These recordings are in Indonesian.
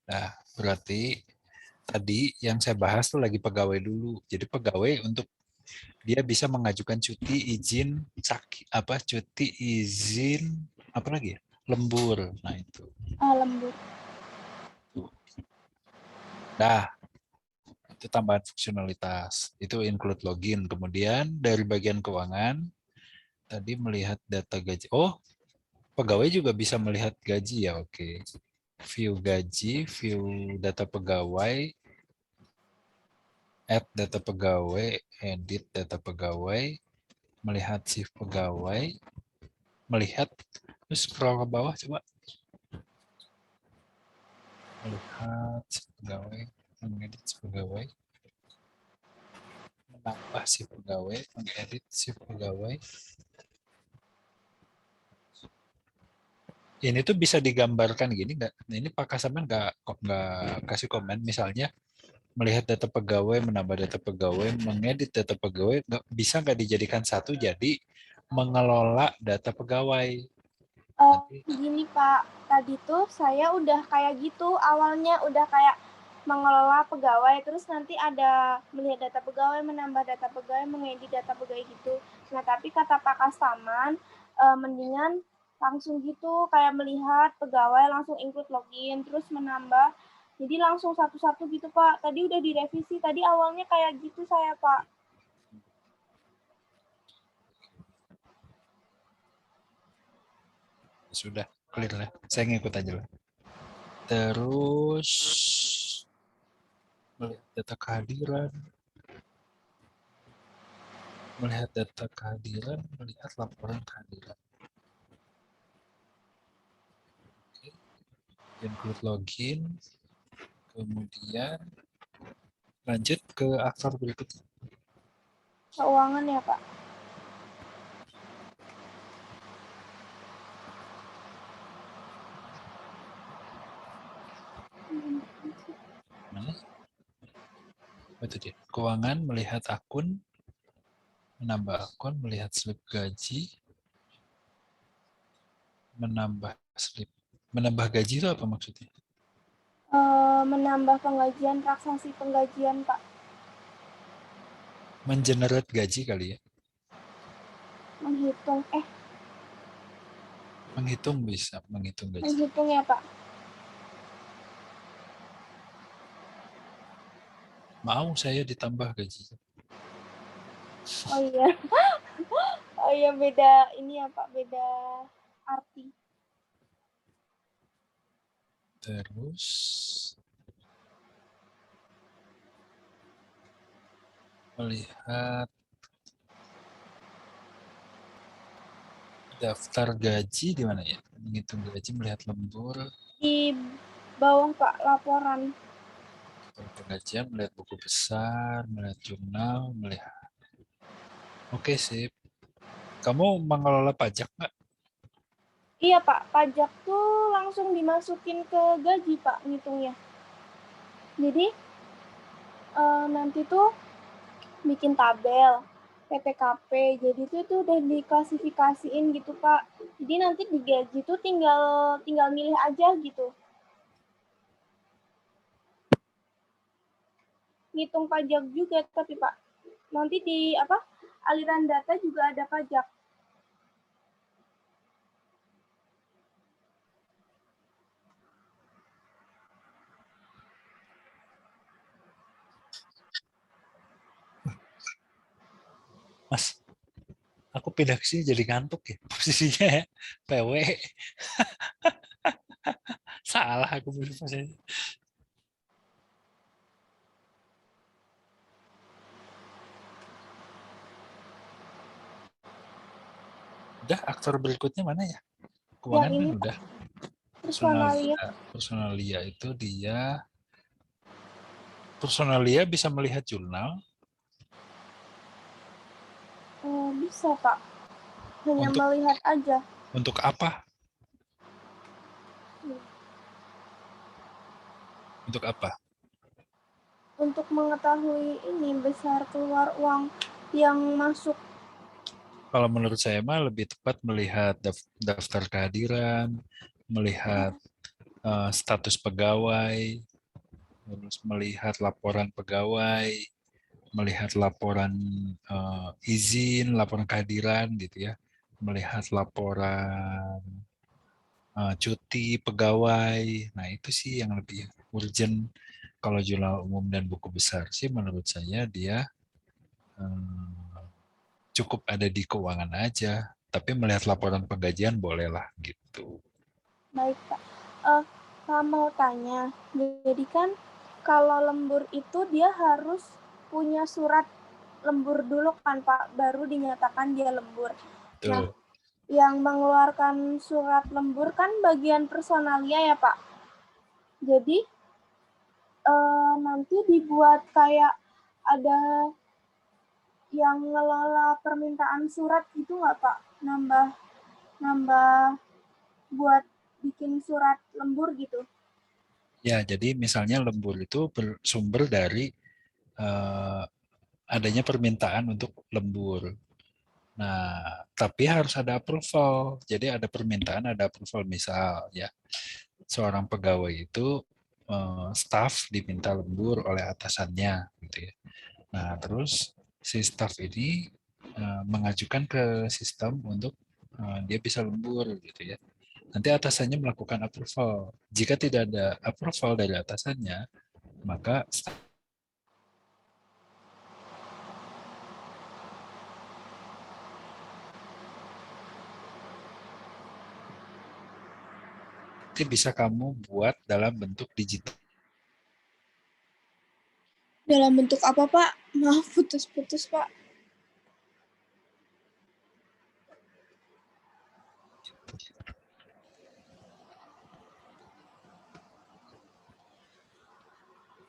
Nah, berarti tadi yang saya bahas tuh lagi pegawai dulu. Jadi pegawai untuk dia bisa mengajukan cuti izin sakit apa cuti izin apa lagi ya? Lembur. Nah, itu. Lembur. Nah, itu tambahan fungsionalitas. Itu include login. Kemudian dari bagian keuangan tadi melihat data gaji. Oh, pegawai juga bisa melihat gaji ya. Oke. View gaji, view data pegawai, add data pegawai, edit data pegawai, melihat shift pegawai, melihat terus scroll ke bawah coba melihat shift pegawai, mengedit shift pegawai, menambah shift pegawai, mengedit shift pegawai. Ini tuh bisa digambarkan gini nggak? Ini Pak Kasaman nggak kasih komen misalnya melihat data pegawai, menambah data pegawai, mengedit data pegawai, bisa nggak dijadikan satu jadi mengelola data pegawai. Nanti Gini Pak, tadi tuh saya udah kayak gitu, awalnya udah kayak mengelola pegawai, terus nanti ada melihat data pegawai, menambah data pegawai, mengedit data pegawai gitu. Nah, tapi kata Pak Kastaman, mendingan langsung gitu, kayak melihat pegawai, langsung include login, terus menambah, jadi langsung satu-satu gitu Pak. Tadi udah direvisi, tadi awalnya kayak gitu saya Pak. sudah clear lah. Saya ngikut aja lah. Terus melihat data kehadiran, melihat laporan kehadiran. Oke. Include login, kemudian lanjut ke aktor berikutnya. Keuangan ya Pak. Mana? Itu dia. Keuangan, melihat akun, menambah akun, melihat slip gaji, menambah slip. Menambah gaji itu apa maksudnya? Menambah penggajian, transaksi penggajian Pak. Mengenerate gaji kali ya. Menghitung, Menghitung bisa, menghitung gaji. menghitung ya Pak. Mau saya ditambah gaji. Oh iya, oh iya beda ini ya Pak, beda arti. Terus melihat daftar gaji di mana ya? Menghitung gaji, melihat lembur, Di bawah Pak, laporan. pengajian, melihat buku besar, melihat jurnal, melihat. Oke, sip. Kamu mengelola pajak nggak? Iya Pak, pajak tuh langsung dimasukin ke gaji Pak ngitungnya. Jadi nanti tuh bikin tabel PPKP, jadi tuh udah diklasifikasiin gitu Pak. Jadi nanti di gaji tuh tinggal tinggal milih aja gitu. Ngitung pajak juga tapi Pak. Nanti di apa? Aliran data juga ada pajak. Mas, aku pindah ke sini jadi ngantuk ya. Posisinya ya. PW. Salah aku posisinya. Udah, aktor berikutnya mana ya? Yang Keuangan kan ini udah. personalia. Personalia itu dia. Personalia bisa melihat jurnal. Bisa Pak. Hanya Untuk melihat aja. untuk apa? Untuk apa? Untuk mengetahui ini besar keluar uang yang masuk. Kalau menurut saya mah lebih tepat melihat daftar kehadiran, melihat status pegawai, terus melihat laporan pegawai, melihat laporan izin, laporan kehadiran gitu ya, melihat laporan cuti pegawai. Nah, itu sih yang lebih urgent. Kalau jurnal umum dan buku besar sih menurut saya dia cukup ada di keuangan aja. Tapi melihat laporan penggajian bolehlah gitu. Baik, Pak. Saya mau tanya, jadi kan kalau lembur itu dia harus punya surat lembur dulu kan, Pak, baru dinyatakan dia lembur. Nah, Tuh. yang mengeluarkan surat lembur kan bagian personalia ya, Pak. Jadi nanti dibuat kayak ada yang ngelola permintaan surat gitu nggak, Pak? Nambah buat bikin surat lembur gitu. Ya, jadi misalnya lembur itu bersumber dari adanya permintaan untuk lembur. Nah, tapi harus ada approval. Jadi ada permintaan, ada approval. Misal ya, seorang pegawai itu staff diminta lembur oleh atasannya, gitu ya. Nah, terus si staff ini mengajukan ke sistem untuk dia bisa lembur, gitu ya. Nanti atasannya melakukan approval. Jika tidak ada approval dari atasannya, maka nanti bisa kamu buat dalam bentuk digital. Dalam bentuk apa, Pak? Maaf, putus-putus, Pak.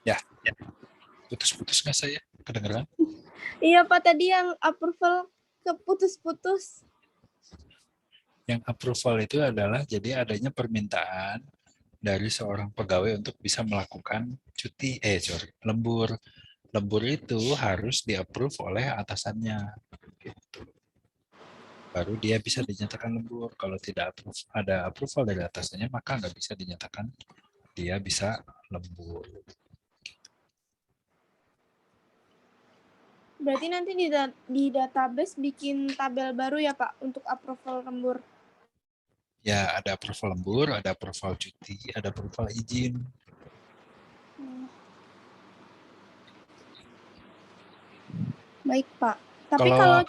Ya, putus-putus nggak saya? Kedengeran? Iya, Pak, tadi yang approval keputus-putus. Yang approval itu adalah jadi adanya permintaan dari seorang pegawai untuk bisa melakukan lembur. Lembur itu harus di-approve oleh atasannya. Gitu. Baru dia bisa dinyatakan lembur. Kalau tidak ada approval dari atasannya, maka nggak bisa dinyatakan dia bisa lembur. Berarti nanti di database bikin tabel baru ya, Pak, untuk approval lembur. Ya, ada approval lembur, ada approval cuti, ada approval izin. Baik, Pak. Tapi kalau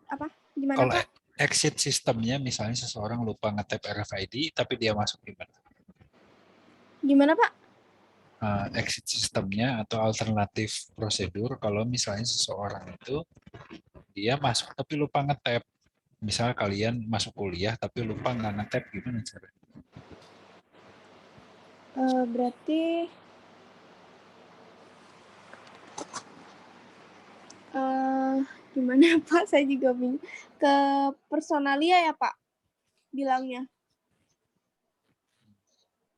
apa? Gimana, kalau Pak? exit sistemnya, misalnya seseorang lupa nge-tap RFID, tapi dia masuk gimana? Gimana, Pak? Exit sistemnya atau alternatif prosedur kalau misalnya seseorang itu dia masuk tapi lupa nge-tap. Misal kalian masuk kuliah tapi lupa nggak nge-tap, gimana caranya? Berarti gimana, Pak? Saya juga bingung. Ke personalia ya, Pak? Bilangnya.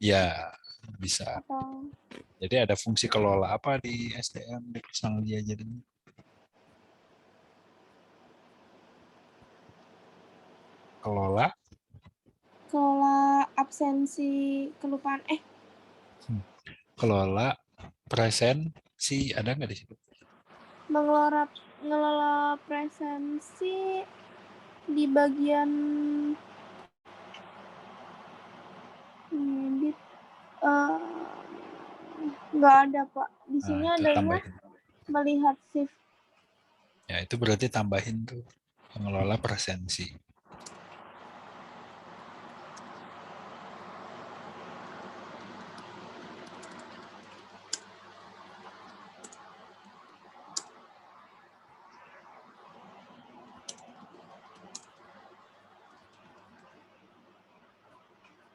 Ya, bisa. Atau Jadi ada fungsi kelola apa di SDM di personal dia jadinya? Kelola absensi kelupaan. kelola presensi, ada nggak di situ? Ngelola presensi di bagian edit nggak ada, Pak. Di Nah, sini itu adanya tambahin. melihat shift. Ya, itu berarti tambahin tuh pengelola presensi.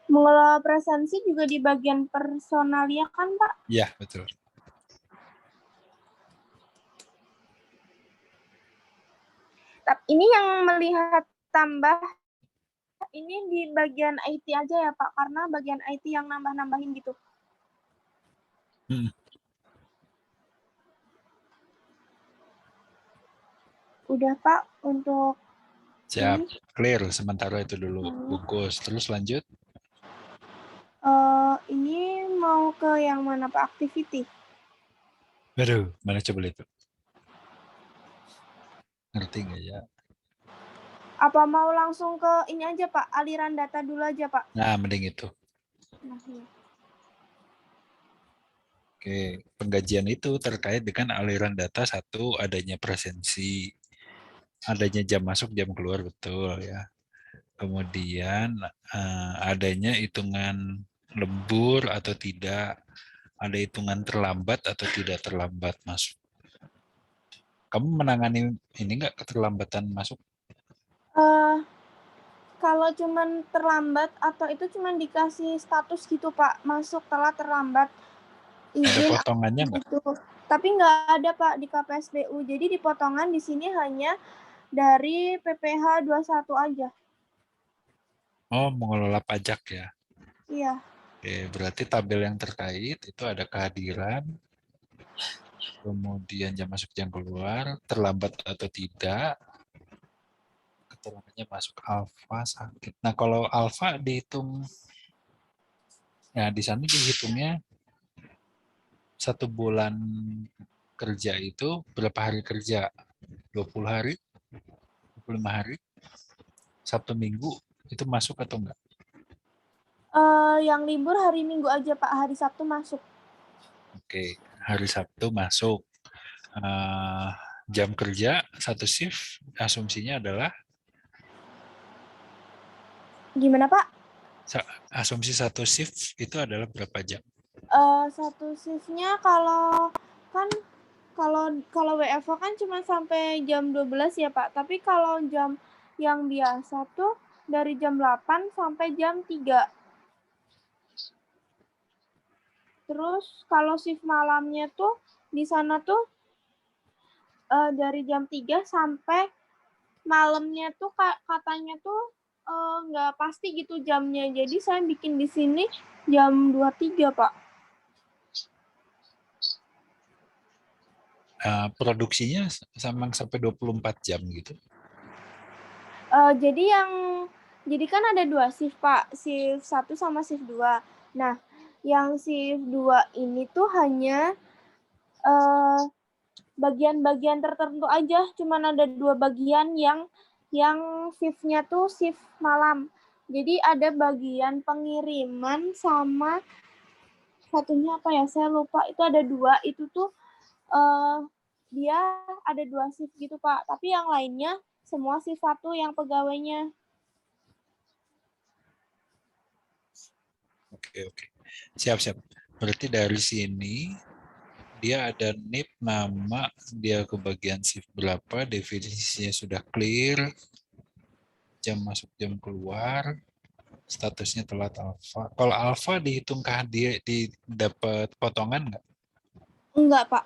Mengelola presensi juga di bagian personalia kan, Pak? Ya, betul. Tapi ini yang melihat tambah ini di bagian IT aja ya, Pak, karena bagian IT yang nambah-nambahin gitu. Udah, Pak, untuk Siap, ini. clear sementara itu dulu. Bungkus, terus lanjut. Ini masuk ke yang mana Pak, activity? Aduh, mana coba itu? Ngerti nggak ya? Apa mau langsung ke ini aja Pak, aliran data dulu aja Pak? Nah, mending itu. Nah, iya. Oke, penggajian itu terkait dengan aliran data satu, adanya presensi, adanya jam masuk, jam keluar, betul ya. Kemudian adanya hitungan lembur atau tidak, ada hitungan terlambat atau tidak terlambat masuk. Kamu menangani ini nggak keterlambatan masuk? Eh, kalau cuman terlambat atau itu cuman dikasih status gitu Pak, masuk telat terlambat, Ada izin potongannya nggak? gitu. Tapi nggak ada Pak di KPSDU. Jadi di potongan di sini hanya dari PPh 21 aja. Oh, mengelola pajak ya. Iya. Oke, berarti tabel yang terkait itu ada kehadiran, kemudian jam masuk jam keluar, terlambat atau tidak, keterangannya masuk alfa sakit. Nah, kalau alfa dihitung, ya di sana dihitungnya 1 bulan kerja itu berapa hari kerja? 20 hari, 25 hari, Sabtu Minggu itu masuk atau enggak? Yang libur hari Minggu aja Pak, hari Sabtu masuk. Oke, hari Sabtu masuk. Eh, jam kerja satu shift, asumsinya adalah Gimana Pak? asumsi satu shift itu adalah berapa jam? Satu shiftnya kalau kan kalau WFH kan cuma sampai jam 12 ya Pak. Tapi kalau jam yang biasa tuh dari jam 8 sampai jam 3. Terus kalau shift malamnya tuh di sana tuh dari jam 3 sampai malamnya tuh katanya tuh nggak pasti gitu jamnya. Jadi saya bikin di sini jam 23 Pak. Produksinya sampai 24 jam gitu. Jadi kan ada 2 shift Pak, shift 1 sama shift 2. Nah, yang shift 2 ini tuh hanya bagian-bagian tertentu aja, cuman ada 2 bagian yang shift-nya tuh shift malam. Jadi ada bagian pengiriman sama satunya apa ya, saya lupa. Itu ada 2, itu tuh dia ada 2 shift gitu Pak. Tapi yang lainnya semua shift 1 yang pegawainya. Oke, oke. Siap, siap. Berarti dari sini dia ada NIP, nama, dia ke bagian shift berapa, definisinya sudah clear, jam masuk, jam keluar, statusnya telat alfa. Kalau alfa dihitung kehadiran, dapat potongan nggak? Enggak Pak.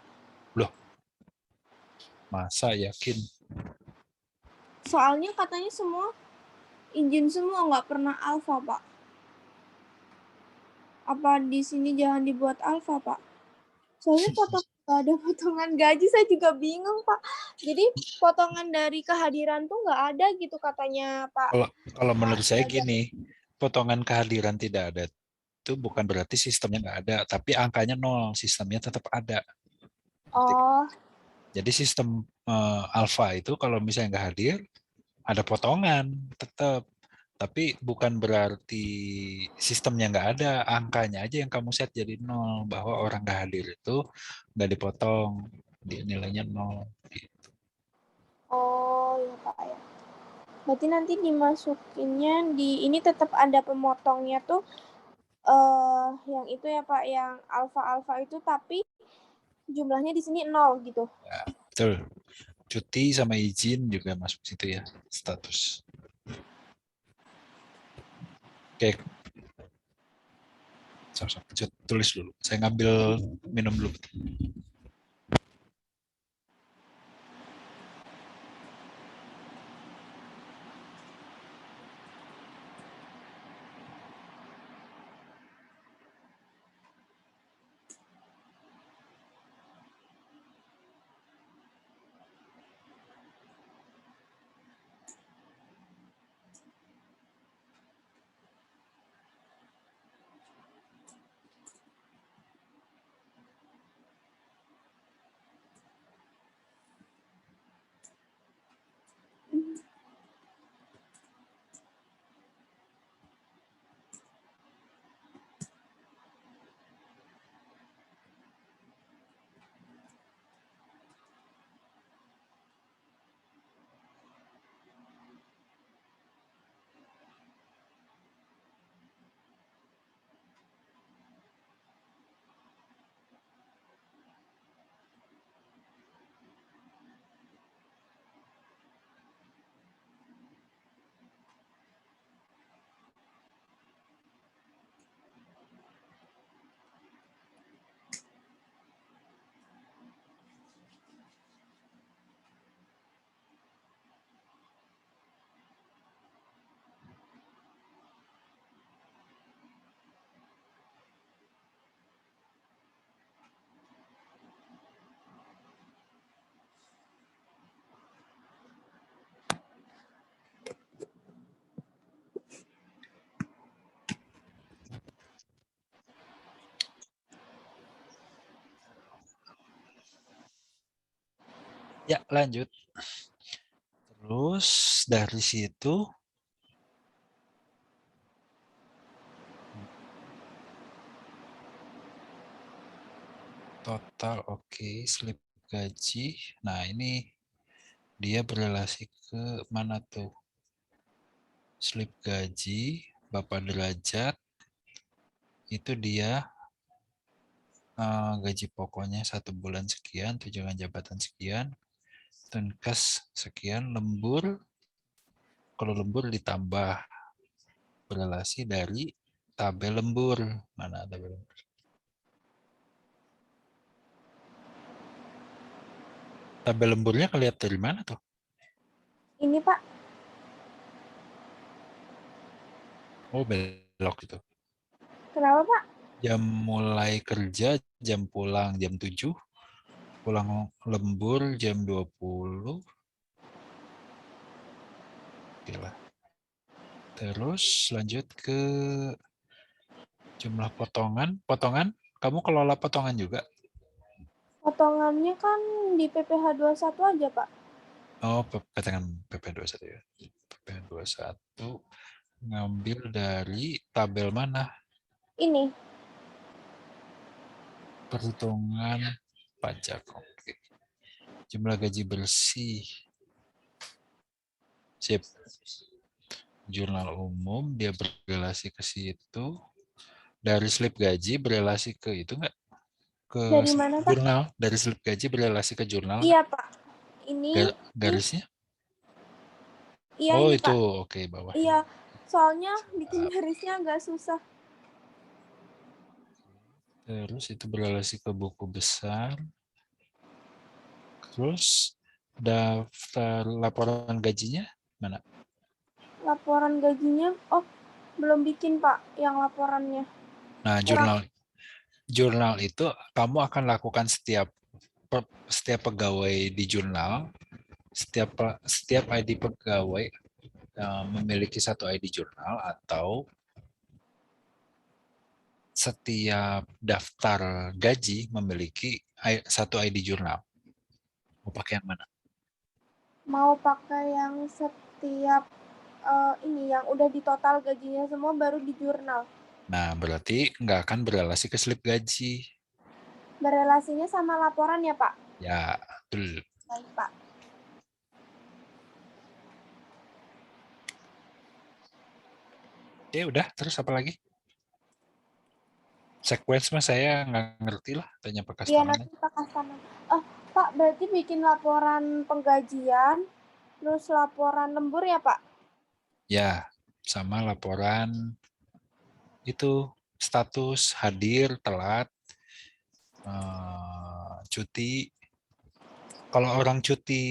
Loh, masa yakin? Soalnya katanya semua izin semua, nggak pernah alfa Pak. Apa di sini jangan dibuat alfa Pak? Soalnya nggak ada potongan gaji, saya juga bingung Pak. Jadi potongan dari kehadiran tuh nggak ada gitu katanya Pak. Kalau menurut saya Belajar. gini, potongan kehadiran tidak ada itu bukan berarti sistemnya nggak ada, tapi angkanya nol, sistemnya tetap ada. Oh, Jadi sistem alfa itu kalau misalnya nggak hadir, ada potongan tetap. Tapi bukan berarti sistemnya nggak ada, angkanya aja yang kamu set jadi nol, bahwa orang nggak hadir itu nggak dipotong, dia nilainya nol. oh ya Pak ya. Berarti nanti dimasukinnya di ini tetap ada pemotongnya tuh yang itu ya Pak, yang alfa-alfa itu tapi jumlahnya di sini 0 gitu. Ya, betul. Cuti sama izin juga masuk situ ya, status. Oke, tulis dulu. Saya ngambil minum dulu. Ya, lanjut. Terus dari situ total oke, slip gaji. Nah, ini dia berrelasi ke mana tuh? Slip gaji, Bapak derajat, itu dia gaji pokoknya 1 bulan sekian, tunjangan jabatan sekian, tunkas sekian, lembur. Kalau lembur ditambah berrelasi dari tabel lembur. Mana tabel lembur? Tabel lemburnya kelihatan dari mana tuh? Ini Pak, Oh, belok itu. kenapa Pak? Jam mulai kerja, jam pulang jam 7, pulang lembur jam 20. Gila. Terus lanjut ke jumlah potongan. Potongan, kamu kelola potongan juga? Potongannya kan di PPh 21 aja Pak. Oh, potongan PP21 ya. PP21 ngambil dari tabel mana? Ini, Perhitungan pajak. Oke. Jumlah gaji bersih. Sip. Jurnal umum dia berrelasi ke situ. Dari slip gaji berrelasi ke itu enggak? Ke dari mana Pak? jurnal. Dari slip gaji berrelasi ke jurnal enggak? Iya Pak, ini, Garisnya? iya Oh, ini itu Pak. oke bawah. Iya, soalnya bikin garisnya agak susah. Terus itu berrelasi ke buku besar. Terus daftar laporan gajinya mana? Laporan gajinya, oh belum bikin Pak yang laporannya. Nah, Kurang, jurnal itu kamu akan lakukan setiap pegawai di jurnal, setiap ID pegawai memiliki satu ID jurnal atau setiap daftar gaji memiliki satu ID jurnal. Mau pakai yang mana? mau pakai yang setiap ini yang udah di total gajinya semua baru di jurnal. Nah, berarti nggak akan berrelasi ke slip gaji. Berelasinya sama laporan ya Pak? Ya, betul. Baik Pak. Ya udah, terus apa lagi? Sequence mah saya nggak ngerti lah, tanya Pak Iya Kastaman. nanti Pak Kastaman. Pak berarti bikin laporan penggajian, terus laporan lembur ya Pak? Ya, sama laporan itu status hadir, telat, cuti. Kalau orang cuti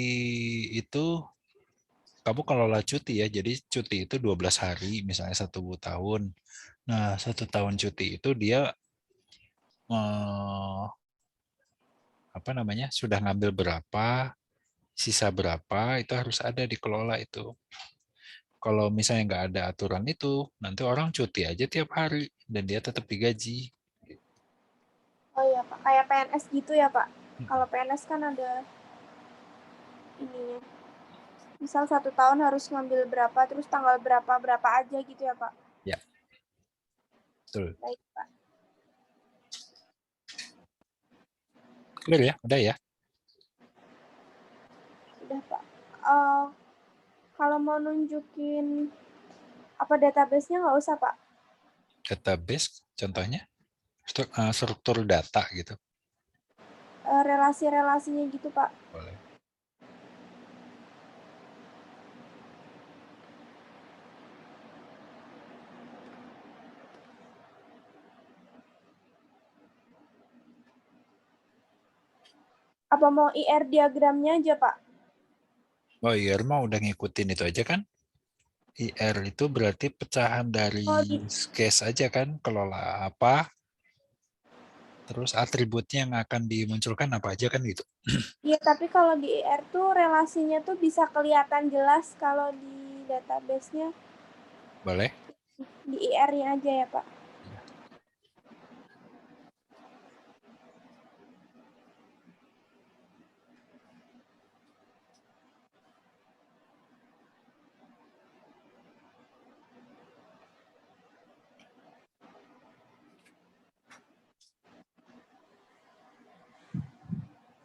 itu, kamu kelola cuti ya, jadi cuti itu 12 hari, misalnya 1 tahun. Nah, 1 tahun cuti itu dia apa namanya sudah ngambil berapa, sisa berapa, itu harus ada dikelola itu. Kalau misalnya nggak ada aturan itu, nanti orang cuti aja tiap hari dan dia tetap digaji. Oh iya Pak, kayak PNS gitu ya Pak? Kalau PNS kan ada ininya. Misal 1 tahun harus ngambil berapa, terus tanggal berapa berapa aja gitu ya Pak? Ya, betul. Baik Pak. Clear ya, udah ya. Udah Pak. Kalau mau nunjukin apa database-nya nggak usah Pak? Database, contohnya struktur data gitu. Relasi-relasinya gitu Pak. Boleh. Apa mau IR diagramnya aja Pak? Oh iya, mah udah ngikutin itu aja kan? IR itu berarti pecahan dari Oh, case aja kan, kelola apa, terus atributnya yang akan dimunculkan apa aja kan gitu. iya, tapi kalau di IR tuh relasinya tuh bisa kelihatan jelas kalau di database-nya Boleh? di IR-nya aja ya Pak. Iya.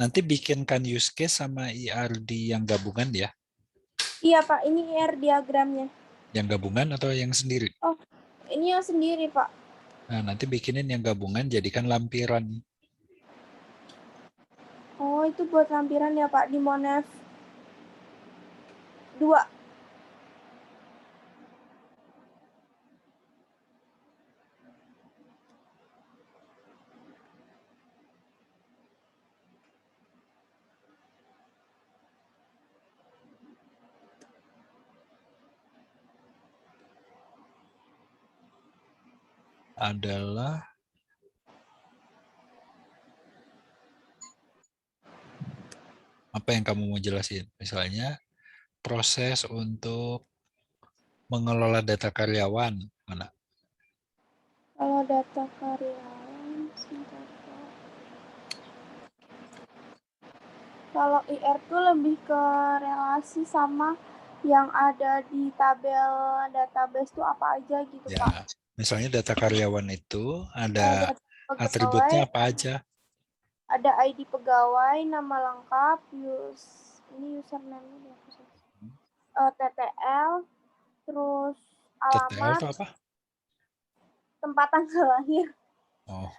Nanti bikinkan use case sama IRD yang gabungan ya. Iya Pak, ini IR diagramnya. Yang gabungan atau yang sendiri? Oh, ini yang sendiri Pak. Nah, nanti bikinin yang gabungan, jadikan lampiran. Oh, itu buat lampiran ya Pak, di Monev 2. Adalah apa yang kamu mau jelasin? Misalnya proses untuk mengelola data karyawan. Mana? Kalau data karyawan, sebentar Pak. Kalau IR tuh lebih ke relasi sama yang ada di tabel database tuh apa aja gitu Ya, Pak. misalnya data karyawan itu ada Data pegawai, atributnya apa aja? ada ID pegawai, nama lengkap, ini username, TTL, terus TTL alamat, itu apa? tempat tanggal lahir. Oh,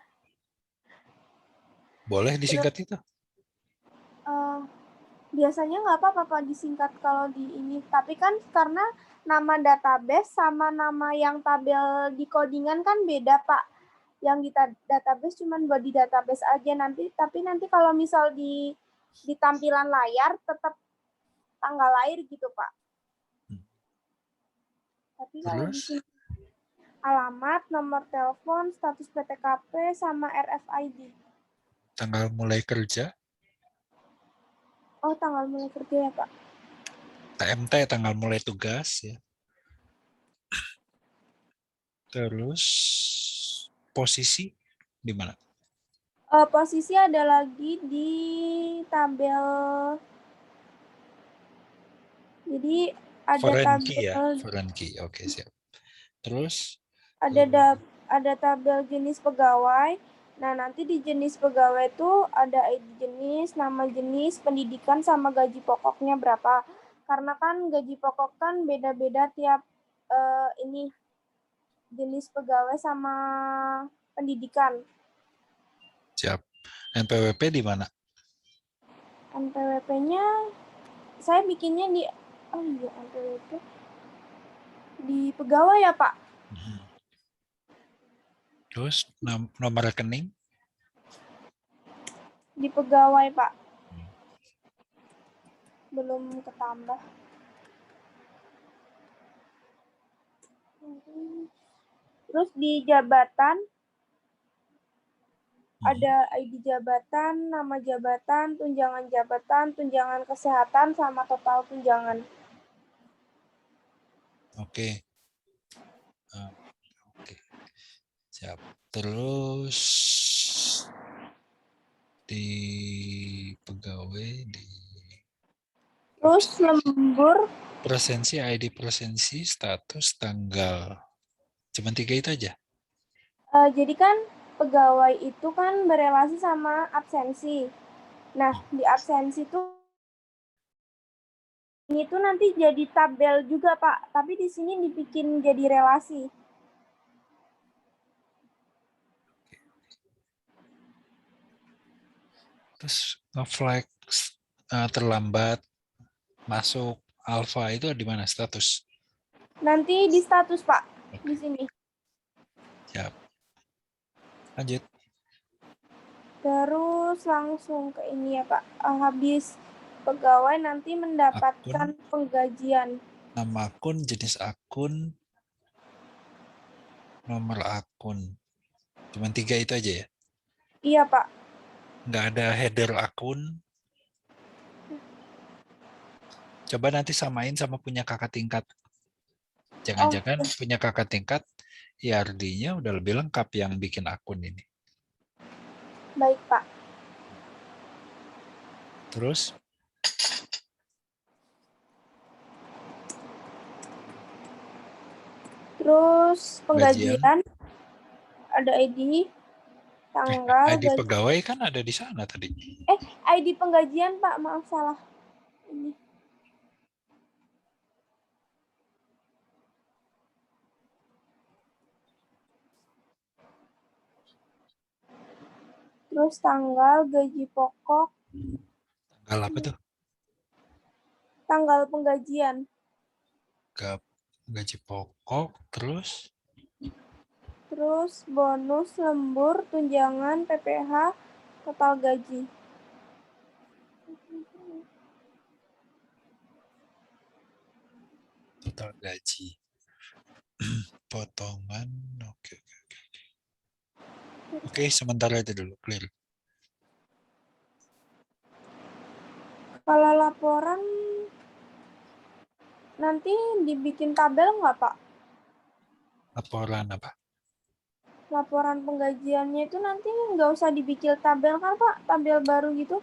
boleh Terus disingkat itu? biasanya nggak apa-apa Pak disingkat kalau di ini. Tapi kan karena nama database sama nama yang tabel di codingan kan beda Pak. Yang di database cuma buat di database aja nanti. Tapi nanti kalau misal di tampilan layar tetap tanggal lahir gitu Pak. Tapi kalau di Terus sini alamat, nomor telepon, status PTKP, sama RFID. tanggal mulai kerja, Oh, tanggal mulai kerja ya Pak. TMT tanggal mulai tugas ya. Terus posisi di mana? Posisi ada lagi di tabel. Jadi ada Foreign key ya, tabel foreign key. Oke, siap. Terus ada tabel jenis pegawai. Nah, nanti di jenis pegawai itu ada ID jenis, nama jenis, pendidikan, sama gaji pokoknya berapa. Karena kan gaji pokok kan beda-beda tiap ini jenis pegawai sama pendidikan. siap. NPWP di mana? NPWP-nya saya bikinnya di NPWP di pegawai ya, Pak. Terus nomor rekening? Di pegawai, Pak. Belum ketambah. Terus di jabatan ada ID jabatan, nama jabatan, tunjangan kesehatan, sama total tunjangan. Oke. Oke. Siap. Terus di pegawai di Terus lembur, presensi, ID presensi, status, tanggal. Cuma 3 itu aja. jadi kan pegawai itu kan berelasi sama absensi. Nah, di absensi tuh ini tuh nanti jadi tabel juga, Pak. Tapi di sini dibikin jadi relasi. Terus ngeflag terlambat masuk alpha itu di mana status? Nanti di status, Pak. Di sini. Siap. Lanjut. Terus langsung ke ini ya, Pak. Habis pegawai nanti mendapatkan Akun, penggajian. nama akun, jenis akun, nomor akun. Cuma 3 itu aja ya? Iya, Pak. Nggak ada header akun. Coba nanti samain sama punya kakak tingkat. Oh, Jangan-jangan punya kakak tingkat, IRD-nya udah lebih lengkap yang bikin akun ini. baik, Pak. Terus Terus gajian, penggajian ada ID, Tanggal ID gaji. pegawai kan ada di sana tadi. ID penggajian, Pak. Maaf, salah. Ini. Terus tanggal gaji pokok, Tanggal apa tuh? tanggal penggajian. Gaji pokok, terus Terus bonus, lembur, tunjangan, PPh, total gaji. total gaji. Potongan, oke. Oke, sementara itu dulu, clear. Kalau laporan nanti dibikin tabel nggak, Pak? Laporan apa? Laporan penggajiannya itu nanti nggak usah dibikin tabel kan, Pak? Tabel baru gitu.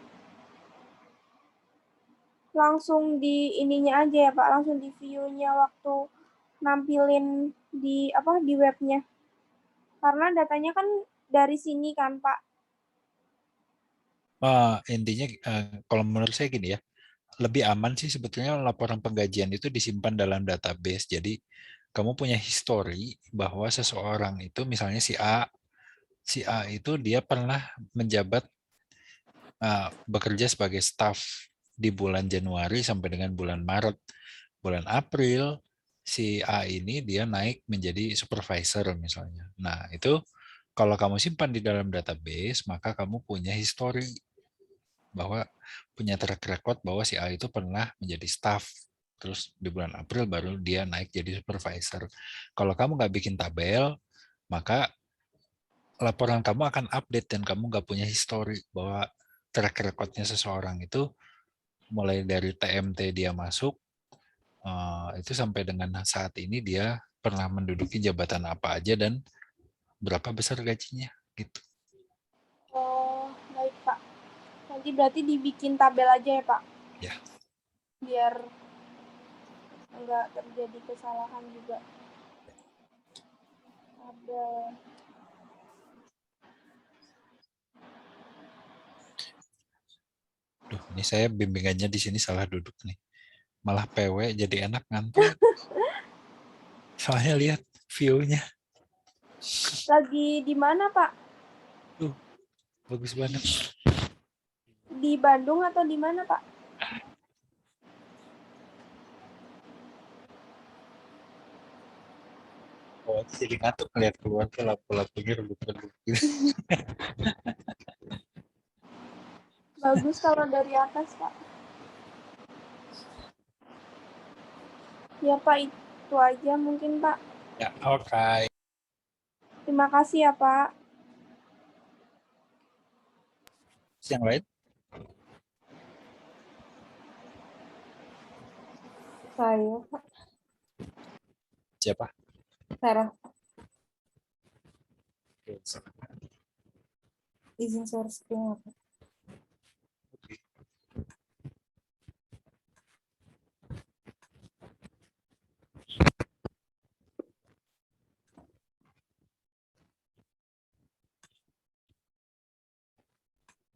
Langsung di ininya aja ya, Pak. Langsung di view-nya waktu nampilin di di webnya. Karena datanya kan dari sini kan, Pak. Intinya kalau menurut saya gini ya, lebih aman sih sebetulnya laporan penggajian itu disimpan dalam database. Jadi kamu punya histori bahwa seseorang itu misalnya si A itu dia pernah menjabat bekerja sebagai staff di bulan Januari sampai dengan bulan Maret. Bulan April si A ini dia naik menjadi supervisor misalnya. Nah, itu kalau kamu simpan di dalam database, maka kamu punya histori bahwa punya track record bahwa si A itu pernah menjadi staff. Terus di bulan April baru dia naik jadi supervisor. Kalau kamu nggak bikin tabel, maka laporan kamu akan update dan kamu nggak punya histori bahwa track recordnya seseorang itu mulai dari TMT dia masuk itu sampai dengan saat ini dia pernah menduduki jabatan apa aja dan berapa besar gajinya gitu. Oh, baik, Pak. Nanti berarti dibikin tabel aja ya, Pak? Ya. Biar nggak terjadi kesalahan juga. Tabel. Duh, ini saya bimbingannya di sini salah duduk nih. Malah PW jadi enak ngantuk. Soalnya lihat view-nya. Lagi di mana, Pak? Tuh, bagus banget. Di Bandung atau di mana, Pak? Oh, jadi ngantuk ngeliat keluar ke lampu-lampunya rebut-rebut gitu. Bagus kalau dari atas, Pak. Ya, Pak, itu aja mungkin, Pak. Ya, oke. Terima kasih ya, Pak. Yang lain? Saya, Pak. Siapa? Sarah, Oke. izin share screen, Pak.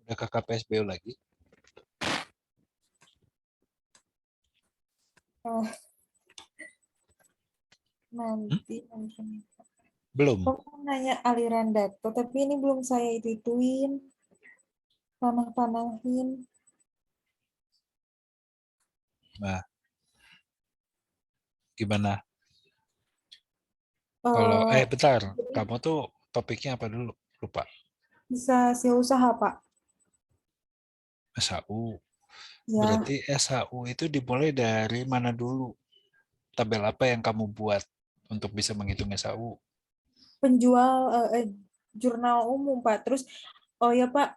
Udah ke KPSBU lagi? Oh, nanti. Belum. Kok nanya aliran data, tapi ini belum saya ituin. Panah-panahin. Nah, gimana? Kalau bentar, kamu tuh topiknya apa dulu? Lupa. Bisa SEO usaha, Pak. SHU. Ya, Berarti SHU itu dimulai dari mana dulu? Tabel apa yang kamu buat untuk bisa menghitung SHU? penjual jurnal umum, Pak. Terus, oh ya, Pak,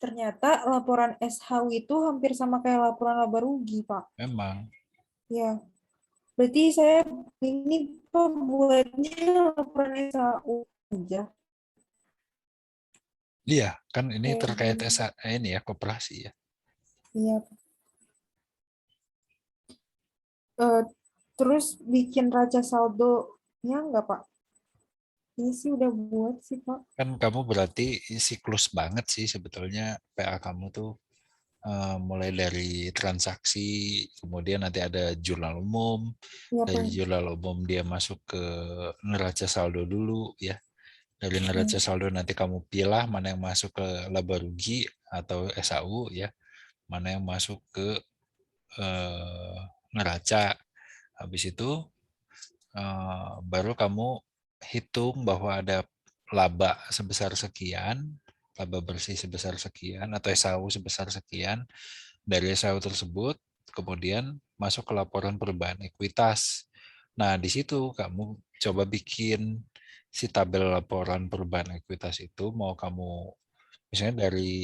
ternyata laporan SHU itu hampir sama kayak laporan laba rugi, Pak. Memang. Ya, berarti saya ini Pak buatnya laporan SHU aja. Iya, kan ini terkait Oke. ini ya, koperasi ya. Iya. Eh, terus bikin raca saldonya enggak, Pak? Ini sih udah buat sih, Pak. Kan kamu berarti siklus banget sih sebetulnya PA kamu tuh. Mulai dari transaksi, kemudian nanti ada jurnal umum, Iya, Pak. dari jurnal umum dia masuk ke neraca saldo dulu ya. Dari neraca Hmm. saldo nanti kamu pilih mana yang masuk ke laba rugi atau SAU ya, mana yang masuk ke neraca. Habis itu baru kamu hitung bahwa ada laba sebesar sekian, laba bersih sebesar sekian atau SAU sebesar sekian. Dari SAU tersebut kemudian masuk ke laporan perubahan ekuitas. Nah, di situ kamu coba bikin si tabel laporan perubahan ekuitas itu, mau kamu misalnya dari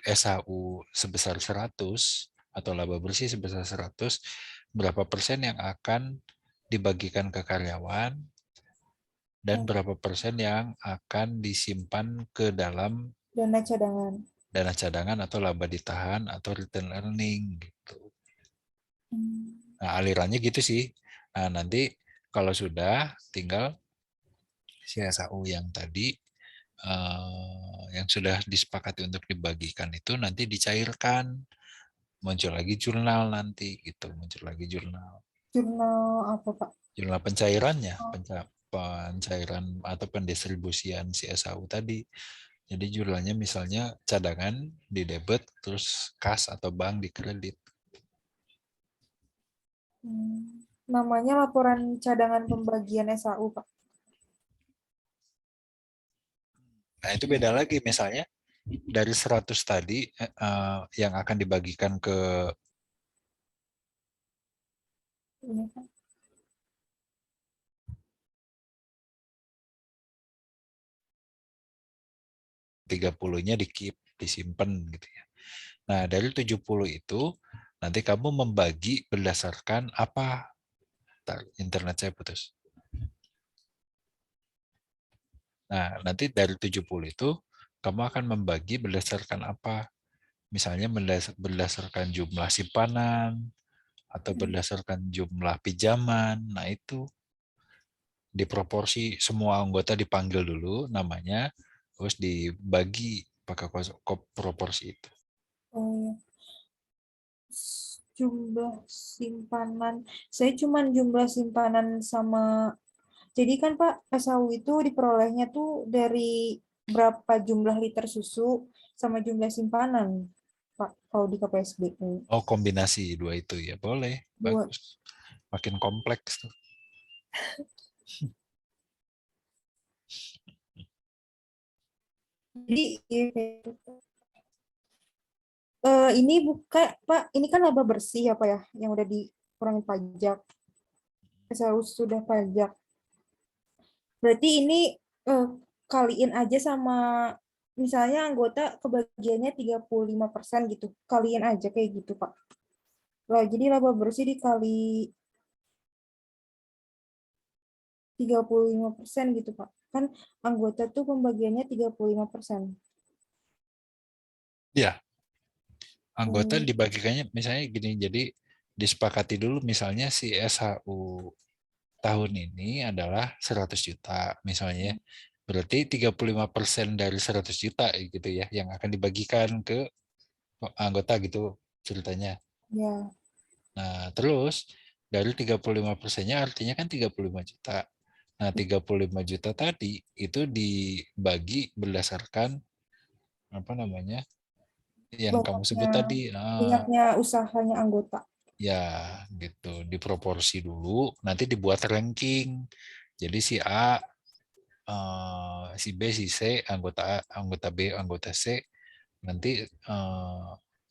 SAU sebesar 100 atau laba bersih sebesar 100, berapa persen yang akan dibagikan ke karyawan dan berapa persen yang akan disimpan ke dalam Dana cadangan. dana cadangan atau laba ditahan atau return earning gitu. Hmm. Nah, alirannya gitu sih. Nah, nanti kalau sudah tinggal CSAU yang tadi yang sudah disepakati untuk dibagikan itu nanti dicairkan, muncul lagi jurnal nanti gitu, muncul lagi jurnal. Jurnal apa, Pak? Jurnal pencairannya, Oh. pencairan atau pendistribusian CSAU tadi. Jadi jurnalnya misalnya cadangan di debit, terus kas atau bank di kredit. Namanya laporan cadangan pembagian SAU, Pak. Nah, itu beda lagi misalnya dari 100 tadi yang akan dibagikan ke Iya, Pak. 30-nya di-keep, disimpan gitu ya. Nah, dari 70 itu nanti kamu membagi berdasarkan apa? Internet saya putus. Nah, nanti dari 70 itu kamu akan membagi berdasarkan apa? Misalnya berdasarkan jumlah simpanan atau berdasarkan jumlah pinjaman. Nah, itu diproporsi, semua anggota dipanggil dulu namanya, terus dibagi pakai proporsi itu. Oh, iya. Jumlah simpanan. Saya cuma jumlah simpanan sama. Jadi kan Pak, SAU itu diperolehnya tuh dari berapa jumlah liter susu sama jumlah simpanan, Pak, kalau di KPSBU. Oh, kombinasi dua itu ya, boleh, Dua. bagus. Makin kompleks tuh. Jadi ini buka Pak, ini kan laba bersih ya Pak ya, yang udah dikurangi pajak. SAU sudah pajak. Berarti ini kaliin aja sama misalnya anggota kebagiannya 35% gitu. Kaliin aja kayak gitu, Pak. Lah, jadi laba bersih dikali 35% gitu, Pak. Kan anggota tuh pembagiannya 35%. Ya, anggota Hmm. dibagikannya misalnya gini, jadi disepakati dulu misalnya si SHU tahun ini adalah 100 juta misalnya. Berarti 35% dari 100 juta gitu ya yang akan dibagikan ke anggota gitu ceritanya. Ya. Nah, terus dari 35%-nya artinya kan 35 juta. Nah, 35 juta tadi itu dibagi berdasarkan apa namanya? Yang kamu Banyaknya sebut tadi. banyaknya usahanya anggota. Ya, gitu. Diproporsi dulu, nanti dibuat ranking. Jadi si A, si B, si C, anggota A, anggota B, anggota C, nanti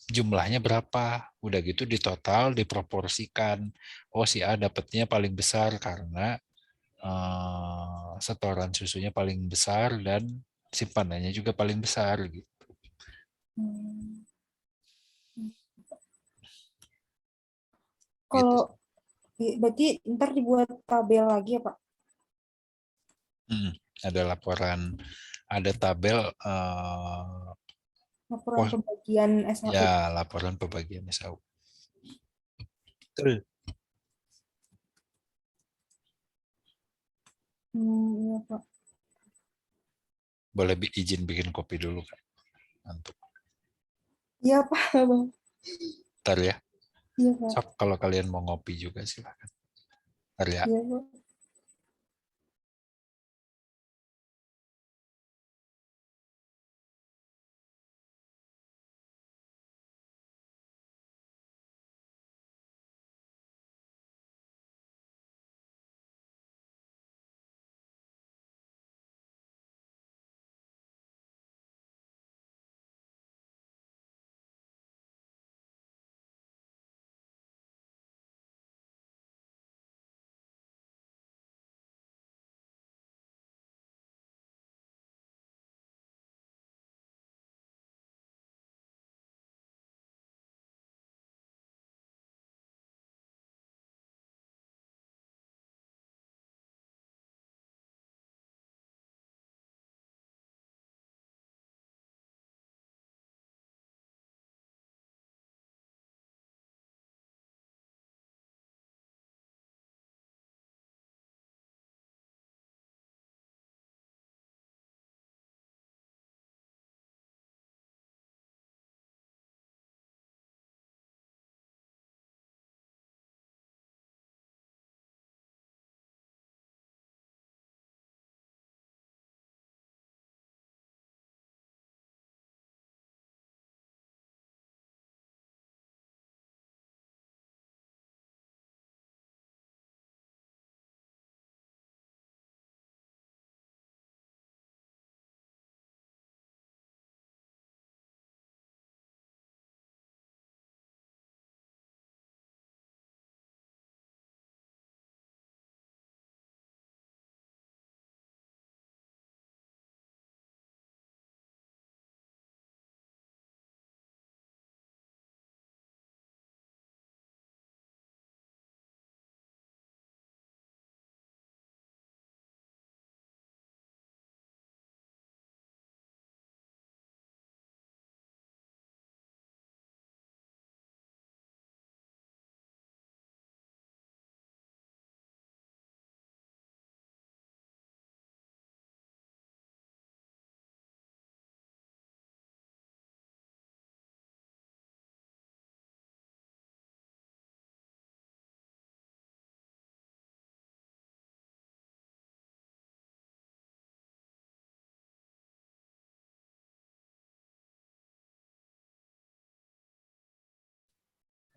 jumlahnya berapa. Udah gitu ditotal, diproporsikan. Oh, si A dapatnya paling besar karena setoran susunya paling besar dan simpanannya juga paling besar gitu. Hmm. Gitu. Kalau berarti ntar dibuat tabel lagi ya, Pak? Ada laporan, ada tabel Laporan pembagian SHU. ya laporan pembagian SAU. Betul. Iya, Pak. Boleh izin bikin kopi dulu kan? Untuk Iya, Pak. Bang. ntar ya. Iya, Pak. Sok kalau kalian mau ngopi juga silakan. Ntar ya. Iya, Pak.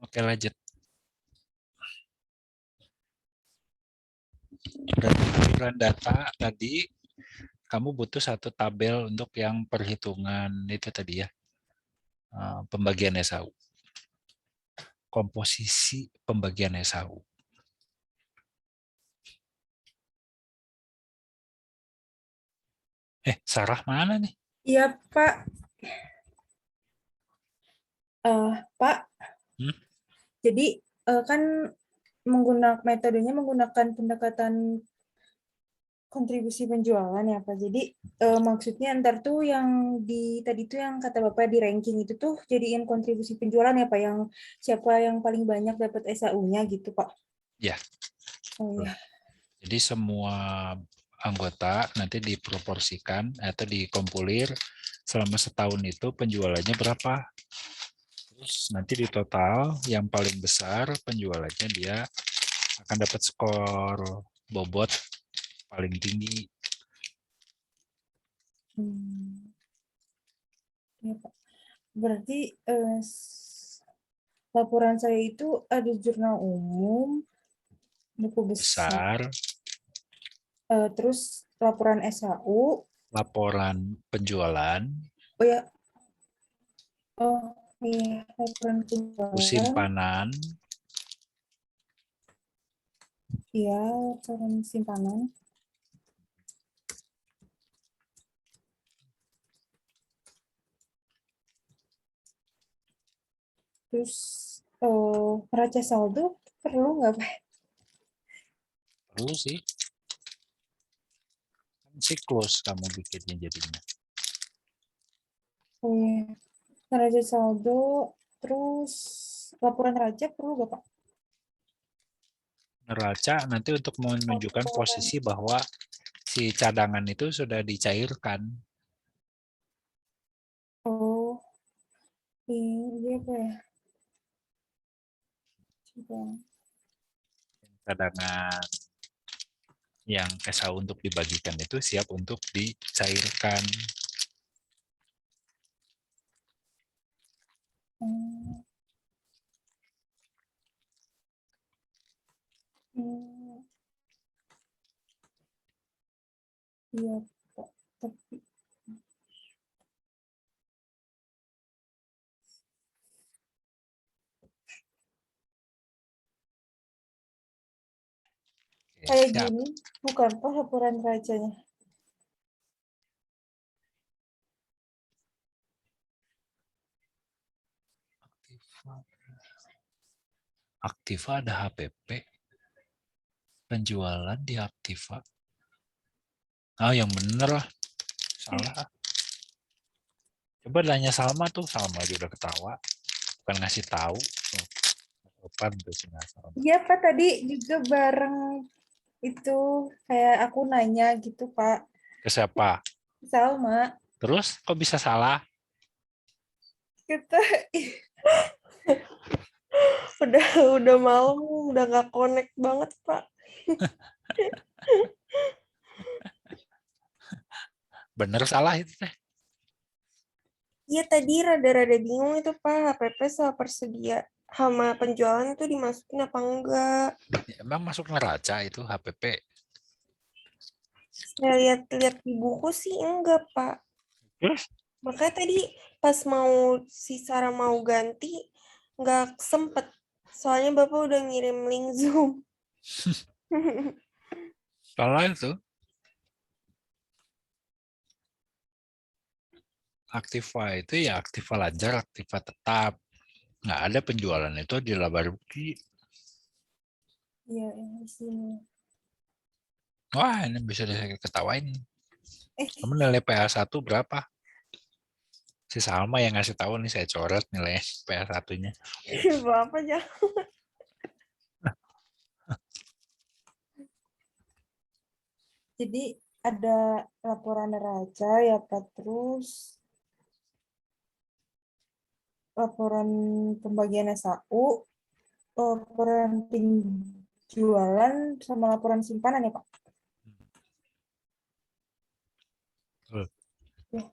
Oke, lanjut. Berarti aliran data tadi kamu butuh satu tabel untuk yang perhitungan itu tadi ya. Pembagian SAU. Komposisi pembagian SAU. Sarah mana nih? Iya, Pak. Pak, jadi kan metodenya menggunakan pendekatan kontribusi penjualan ya, Pak. Jadi maksudnya ntar tuh yang tadi tuh yang kata Bapak di ranking itu tuh jadiin kontribusi penjualan ya, Pak, yang siapa yang paling banyak dapat SAU-nya gitu, Pak. Ya. Oh iya. Jadi semua anggota nanti diproporsikan atau dikompulir selama setahun itu penjualannya berapa. Terus nanti di total yang paling besar penjualannya dia akan dapat skor bobot paling tinggi. Ya, Pak. Berarti laporan saya itu ada jurnal umum, buku besar, terus laporan SAU, laporan penjualan, oh ya, oh iya, laporan penjualan, simpanan, iya, laporan simpanan, terus neraca saldo perlu nggak, Pak? perlu sih. Siklus kamu bikinnya jadinya. Oh iya, neraca saldo, terus laporan neraca perlu nggak, Pak? Neraca nanti untuk menunjukkan posisi bahwa si cadangan itu sudah dicairkan. Ini apa ya? Coba. Cadangan yang SAU untuk dibagikan itu siap untuk dicairkan. Hmm. Hmm. Iya, Pak. Tapi Oke, kayak siap. gini, bukan Pak laporan rajanya. Aktiva ada HPP, penjualan di Aktiva. Ah, yang bener lah. Salah. Coba tanya Salma tuh, Salma juga ketawa. Bukan ngasih tahu. Sopan tuh si Salma. Iya Pak, tadi juga bareng itu kayak aku nanya gitu Pak. Ke siapa? Salma, Terus kok bisa salah? kita udah malam, udah nggak connect banget Pak. Bener salah itu teh. Iya tadi rada-rada bingung itu Pak, HPP sama persedia sama penjualan itu dimasukin apa enggak. Ya, emang masuk neraca itu HPP. Saya lihat-lihat di buku sih enggak Pak. Terus Makanya tadi pas mau si Sarah mau ganti, nggak sempet. Soalnya Bapak udah ngirim link Zoom. salah itu. Aktiva itu ya aktiva lancar, aktiva tetap. Nggak ada penjualan itu di laba rugi. Iya, yang di sini. Wah, ini bisa diketawain. Eh, Kamu nilai PA1 berapa? Si Salma yang ngasih tahu nih, saya coret nilai PA1-nya. Bapak ya. Jadi ada laporan neraca ya Pak, terus laporan pembagian SAU, laporan penjualan, sama laporan simpanan ya Pak. Ya.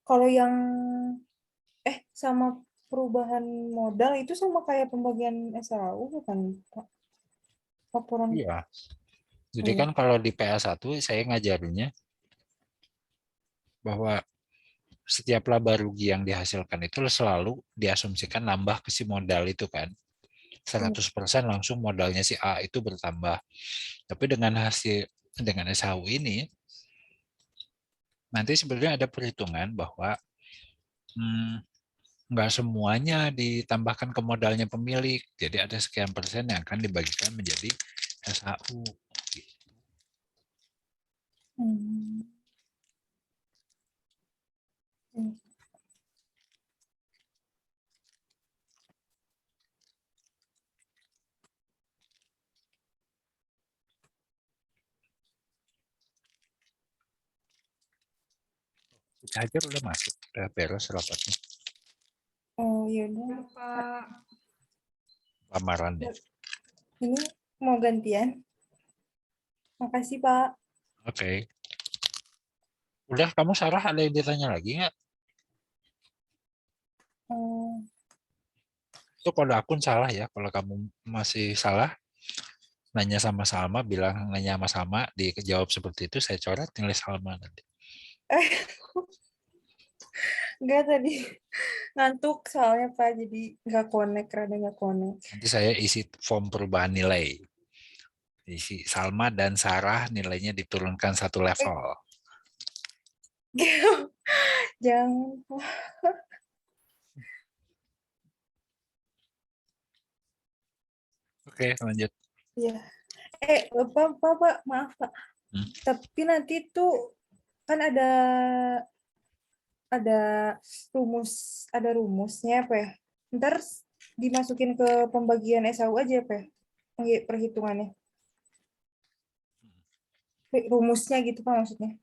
Kalau yang sama perubahan modal itu sama kayak pembagian SAU bukan Pak? Laporan. Iya. Oh Jadi ya. kan kalau di PA1 saya ngajarinnya bahwa setiap laba rugi yang dihasilkan itu selalu diasumsikan nambah ke si modal itu kan. Iya. 100% langsung modalnya si A itu bertambah. Tapi dengan SHU ini nanti sebenarnya ada perhitungan bahwa hmm, nggak semuanya ditambahkan ke modalnya pemilik. Jadi ada sekian persen yang akan dibagikan menjadi SHU. Hmm. Hmm. Hajar udah masuk, udah beres rapatnya. Oh ya udah. Pak. Lamarannya. Ini mau gantian. Makasih Pak. Oke. Udah, kamu Sarah ada yang ditanya lagi nggak? Hmm. Itu kode akun salah ya. Kalau kamu masih salah, nanya sama Salma, bilang nanya sama Salma, dijawab seperti itu, saya coret nilai Salma nanti. Enggak tadi ngantuk soalnya Pak, jadi nggak connect, rada nggak connect. Nanti saya isi form perubahan nilai. Isi Salma dan Sarah nilainya diturunkan satu level. Jangan Pak. Oke, lanjut. Ya. Pak, maaf Pak. Hmm. Tapi nanti tuh kan ada ada rumusnya apa ya? Ntar dimasukin ke pembagian SAU aja apa ya? Perhitungannya. Rumusnya gitu Pak maksudnya.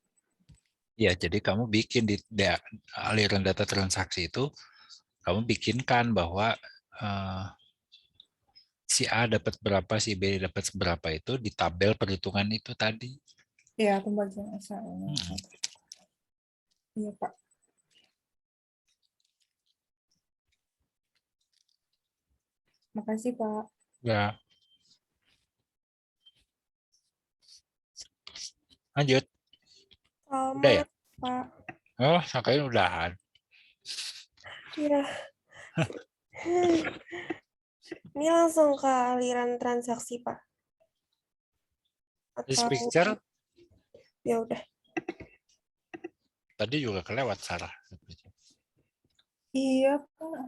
Ya, jadi kamu bikin di aliran data transaksi itu kamu bikinkan bahwa si A dapat berapa, si B dapat berapa itu di tabel perhitungan itu tadi. Ya, pembagian SHM. Iya, Pak. Makasih, Pak. Ya, lanjut. Udah ya? Pak. Oh, sangkain udahan. Iya. Ini langsung ke aliran transaksi, Pak. This Atau picture ya udah. tadi juga kelewat, Sarah. Iya, Pak.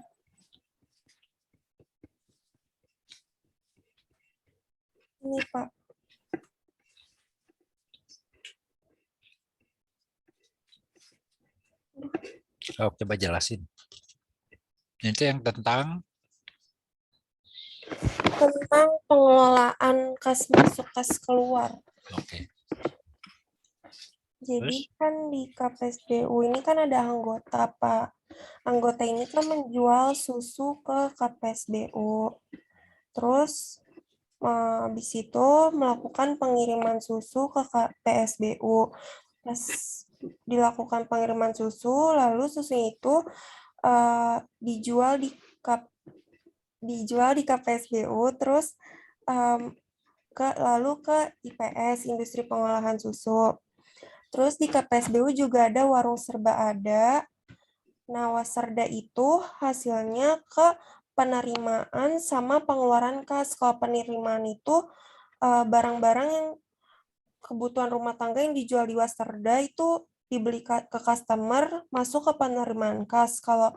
Ini, Pak. Oh, coba jelasin. Itu yang tentang Pengelolaan kas masuk kas keluar. oke. Jadi Terus? kan di KPSDU ini kan ada anggota, Pak. Anggota ini kan menjual susu ke KPSDU. Terus habis itu melakukan pengiriman susu ke KPSDU. Pas dilakukan pengiriman susu, lalu susu itu dijual di KPSDU, terus lalu ke IPS, Industri Pengolahan Susu. Terus di KPSDU juga ada warung serba ada. Nah, Wasserda itu hasilnya ke penerimaan sama pengeluaran kas. Kalau penerimaan itu barang-barang yang kebutuhan rumah tangga yang dijual di Wasserda itu dibeli ke customer, masuk ke penerimaan kas. Kalau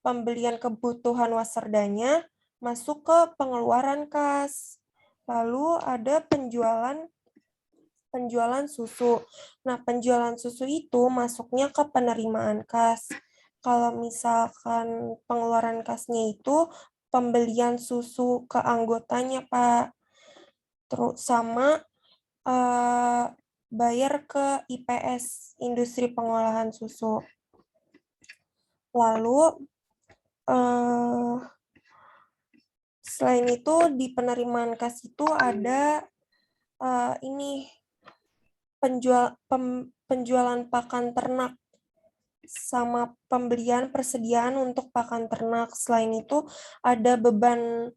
pembelian kebutuhan Wasserdanya masuk ke pengeluaran kas. Lalu ada penjualan susu. Nah, penjualan susu itu masuknya ke penerimaan kas. Kalau misalkan pengeluaran kasnya itu pembelian susu ke anggotanya, Pak. Terus sama bayar ke IPS, Industri Pengolahan Susu. Lalu selain itu di penerimaan kas itu ada ini penjualan pakan ternak sama pembelian persediaan untuk pakan ternak. Selain itu ada beban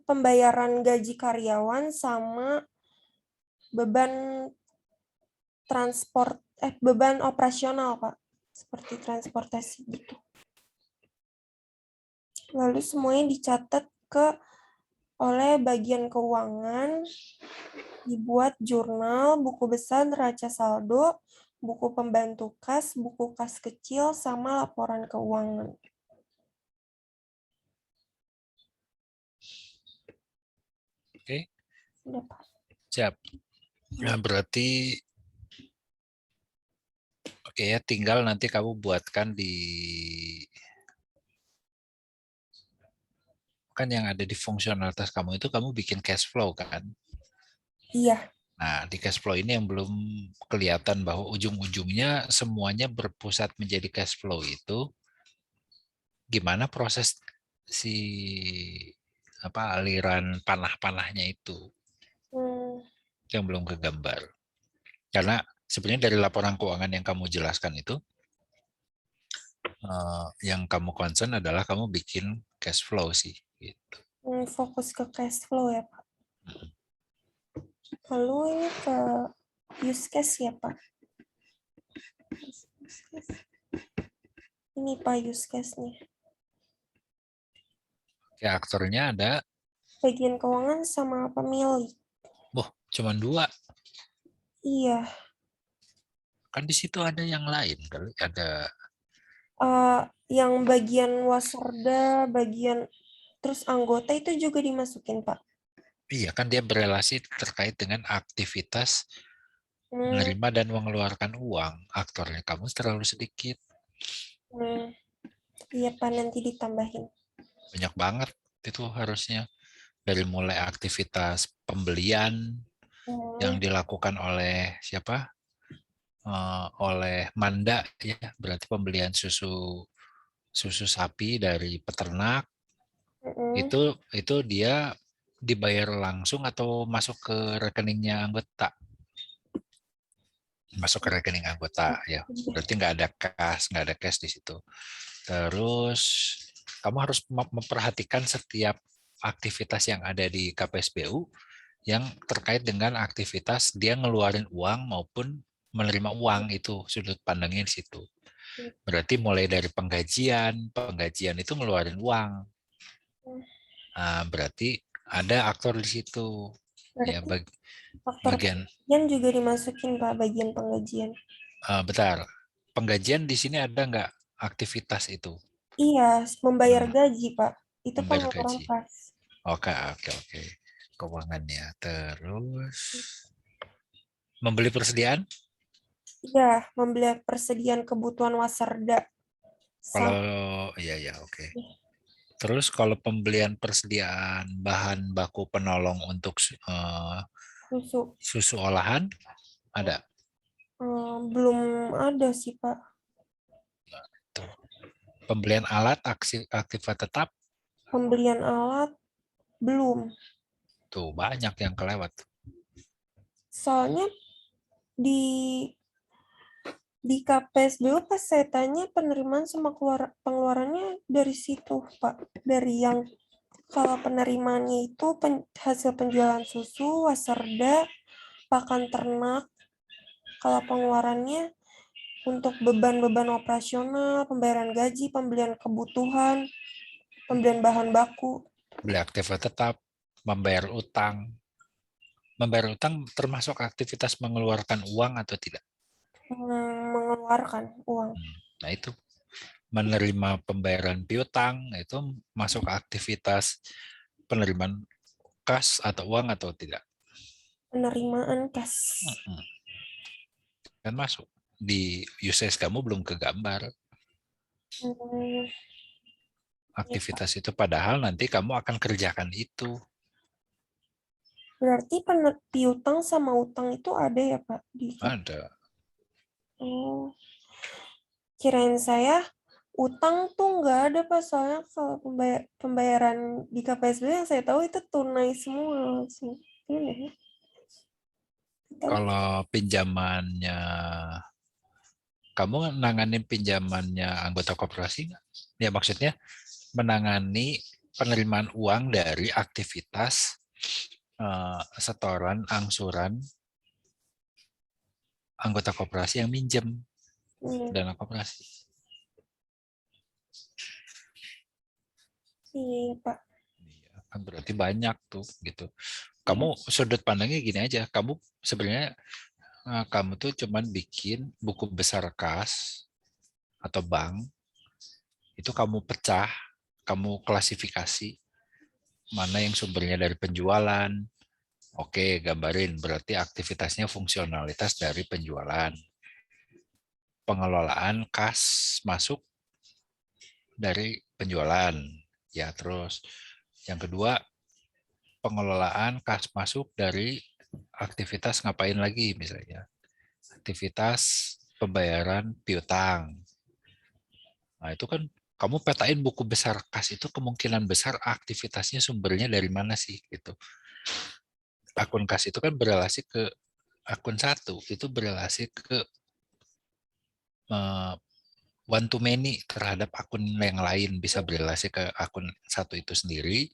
pembayaran gaji karyawan sama beban beban operasional, Pak. Seperti transportasi gitu. Lalu semuanya dicatat oleh bagian keuangan, dibuat jurnal, buku besar, neraca saldo, buku pembantu kas, buku kas kecil, sama laporan keuangan. Oke. Udah, Pak. Siap. Nah, berarti oke ya, tinggal nanti kamu buatkan kan yang ada di fungsionalitas kamu itu kamu bikin cash flow kan. Iya. Nah, di cash flow ini yang belum kelihatan bahwa ujung-ujungnya semuanya berpusat menjadi cash flow itu gimana proses si aliran panah-panahnya itu yang belum kegambar. Karena sebenarnya dari laporan keuangan yang kamu jelaskan itu yang kamu concern adalah kamu bikin cash flow sih gitu. Fokus ke cash flow ya, Pak. Lalu ini ke use case ya, Pak. Ini Pak use case-nya. Ya, aktornya ada. Bagian keuangan sama pemilik. Cuma 2. Iya. Kan di situ ada yang lain kali, ada Yang bagian Wasserda, bagian terus anggota itu juga dimasukin, Pak. Iya kan dia berelasi terkait dengan aktivitas menerima dan mengeluarkan uang. Aktornya kamu terlalu sedikit. Iya Pak, nanti ditambahin. Banyak banget itu harusnya. Dari mulai aktivitas pembelian yang dilakukan oleh siapa? Oleh Manda ya, berarti pembelian susu susu sapi dari peternak, Mm-mm. itu dia dibayar langsung atau masuk ke rekeningnya anggota? Masuk ke rekening anggota ya. Berarti nggak ada kas, nggak ada cash di situ. Terus kamu harus memperhatikan setiap aktivitas yang ada di KPSBU yang terkait dengan aktivitas dia ngeluarin uang maupun menerima uang, itu sudut pandangnya di situ. Berarti mulai dari penggajian itu ngeluarin uang. Nah, berarti ada aktor di situ. Ya, Berarti faktor bagian penggajian juga dimasukin Pak, bagian penggajian. bentar. Penggajian di sini ada nggak aktivitas itu? Iya, membayar Hmm, gaji Pak. Itu membayar pengeluaran gaji. kas. Oke, oke, oke. Keuangannya. Terus membeli persediaan. Iya, membeli persediaan kebutuhan wasarda. Kalau Sama iya ya, oke. Terus kalau pembelian persediaan bahan baku penolong untuk susu. susu olahan ada. Belum ada sih Pak. Tuh. Pembelian alat aktifat tetap Pembelian alat belum. tuh banyak yang kelewat. Soalnya di KPSBU pas saya tanya penerimaan sama pengeluarannya dari situ Pak. Dari yang kalau penerimaannya itu hasil penjualan susu, wasarda, pakan ternak. Kalau pengeluarannya untuk beban-beban operasional, pembayaran gaji, pembelian kebutuhan, pembelian bahan baku. Beli aktifat tetap, membayar utang. Membayar utang termasuk aktivitas mengeluarkan uang atau tidak? Mengeluarkan uang. Nah, itu menerima pembayaran piutang itu masuk aktivitas penerimaan kas atau uang atau tidak? Penerimaan kas. Kan masuk. Di usage kamu belum kegambar Hmm, aktivitas itu, padahal nanti kamu akan kerjakan itu. Berarti piutang sama utang itu ada ya Pak? Ada. Oh, kirain saya utang tuh nggak ada Pak. Soalnya kalau pembayaran di KPSB yang saya tahu itu tunai semua langsung. Ini. Kalau pinjamannya, kamu nanganin pinjamannya anggota koperasi nggak? Ya maksudnya menangani penerimaan uang dari aktivitas setoran angsuran anggota koperasi yang minjem dana koperasi. Iya Pak. Iya, kan berarti banyak tuh gitu. Kamu sudut pandangnya gini aja, kamu sebenarnya kamu tuh cuman bikin buku besar kas atau bank, itu kamu pecah, kamu klasifikasi mana yang sumbernya dari penjualan. Oke, gambarin berarti aktivitasnya fungsionalitas dari penjualan. Pengelolaan kas masuk dari penjualan. Ya, terus yang kedua, pengelolaan kas masuk dari aktivitas ngapain lagi misalnya. Aktivitas pembayaran piutang. Nah, itu kan kamu petain buku besar kas itu kemungkinan besar aktivitasnya sumbernya dari mana sih gitu. Akun kas itu kan berelasi ke akun satu, itu berelasi ke one to many terhadap akun yang lain, bisa berelasi ke akun satu itu sendiri,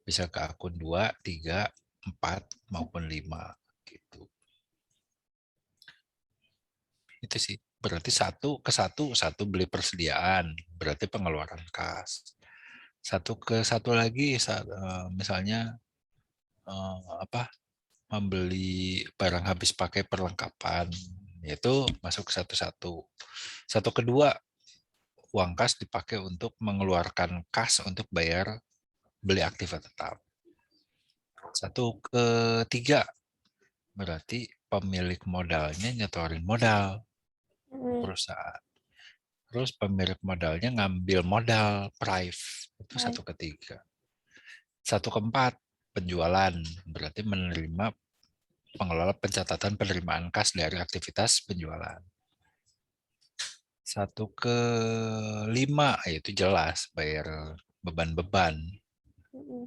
bisa ke akun 2, 3, 4 maupun 5 gitu. Itu sih. Berarti satu beli persediaan, berarti pengeluaran kas. Satu ke satu lagi misalnya apa? Membeli barang habis pakai perlengkapan, itu masuk ke satu-satu. Satu kedua, uang kas dipakai untuk mengeluarkan kas untuk bayar beli aktiva tetap. Satu ketiga, berarti pemilik modalnya nyetorin modal perusahaan. Terus pemilik modalnya ngambil modal prive, itu satu ketiga. Satu keempat, penjualan, berarti menerima pengelola pencatatan penerimaan kas dari aktivitas penjualan. 1/5 itu jelas bayar beban-beban. Mm-mm.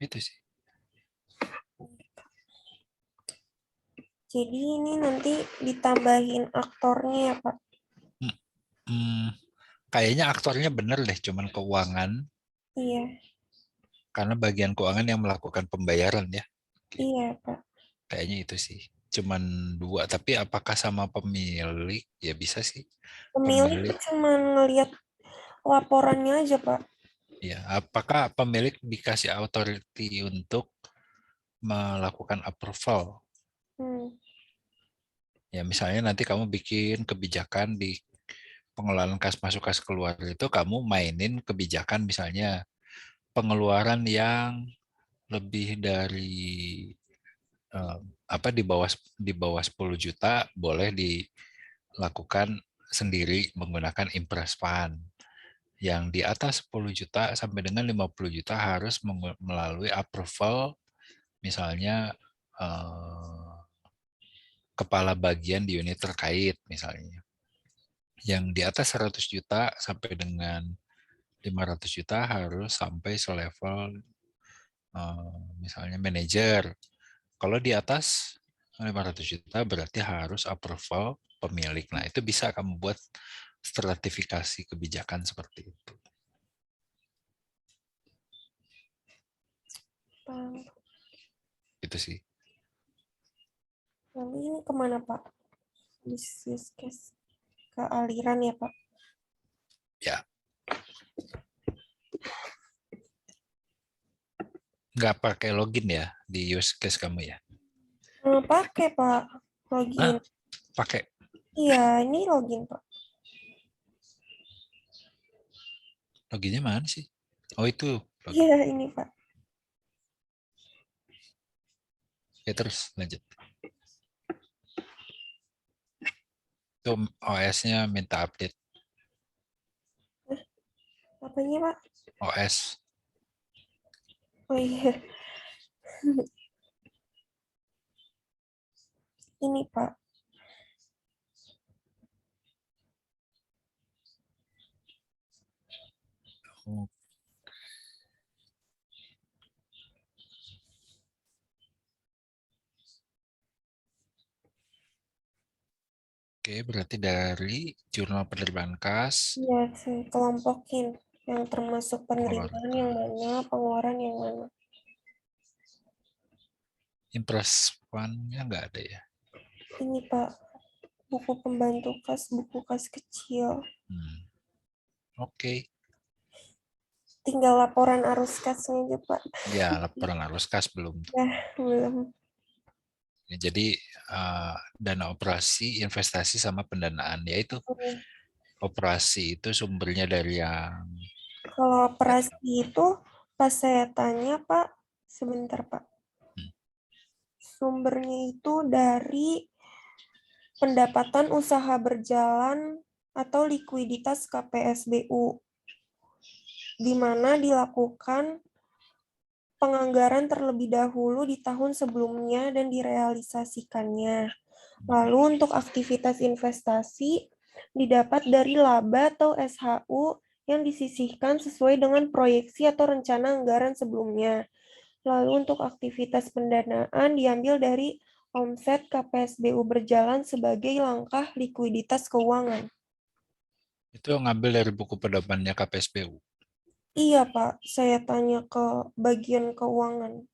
Itu sih. Jadi ini nanti ditambahin aktornya ya Pak? Kayaknya aktornya bener deh, cuman keuangan. Iya, Karena bagian keuangan yang melakukan pembayaran ya. iya Pak. Kayaknya itu sih. Cuman 2, tapi apakah sama pemilik? Ya bisa sih. Pemilik cuma ngelihat laporannya aja Pak. Ya, apakah pemilik dikasih authority untuk melakukan approval? Hmm. Ya, misalnya nanti kamu bikin kebijakan di pengelolaan kas masuk kas keluar itu, kamu mainin kebijakan misalnya pengeluaran yang lebih dari di bawah 10 juta boleh dilakukan sendiri menggunakan impress fund. Yang di atas 10 juta sampai dengan 50 juta harus melalui approval misalnya kepala bagian di unit terkait misalnya. Yang di atas 100 juta sampai dengan 500 juta harus sampai selevel misalnya manajer. Kalau di atas 500 juta berarti harus approval pemilik. Nah, itu bisa kamu buat stratifikasi kebijakan seperti itu. Pak. Itu sih. Lalu ini kemana Pak? Business case ke aliran ya Pak? Ya. Nggak pakai login ya di use case kamu ya? Pakai Pak, login. Pakai. Iya, ini login Pak. Loginnya mana sih? Oh itu. Iya, ini Pak. Ya terus lanjut. Itu OS-nya minta update. Apanya Pak? OS. Oh iya. Ini Pak. Oke, berarti dari jurnal penerimaan kas. Iya, saya kelompokin. Yang termasuk penerimaan Pengeluaran. yang mana, pengeluaran yang mana. Impress fund-nya nggak ada ya? Ini Pak, buku pembantu kas, buku kas kecil. Oke. Tinggal laporan arus kasnya aja Pak. Ya, laporan arus kas belum. Ya, belum. Jadi dana operasi, investasi sama pendanaan, yaitu operasi itu sumbernya dari yang Kalau operasi itu pas saya tanya Pak, sebentar Pak. Sumbernya itu dari pendapatan usaha berjalan atau likuiditas KPSBU, di mana dilakukan penganggaran terlebih dahulu di tahun sebelumnya dan direalisasikannya. Lalu untuk aktivitas investasi didapat dari laba atau SHU yang disisihkan sesuai dengan proyeksi atau rencana anggaran sebelumnya. Lalu untuk aktivitas pendanaan diambil dari omset KPSBU berjalan sebagai langkah likuiditas keuangan. itu ngambil dari buku pedomannya KPSBU. Iya Pak, saya tanya ke bagian keuangan.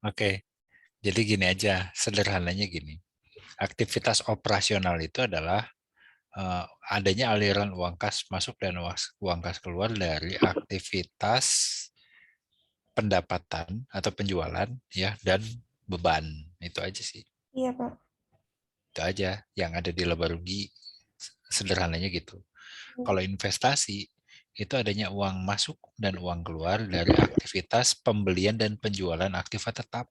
Oke, jadi gini aja, sederhananya gini. Aktivitas operasional itu adalah adanya aliran uang kas masuk dan uang kas keluar dari aktivitas pendapatan atau penjualan ya dan beban. Itu aja sih. Iya Pak. Itu aja yang ada di laba rugi, sederhananya gitu. Kalau investasi itu adanya uang masuk dan uang keluar dari aktivitas pembelian dan penjualan aktiva tetap.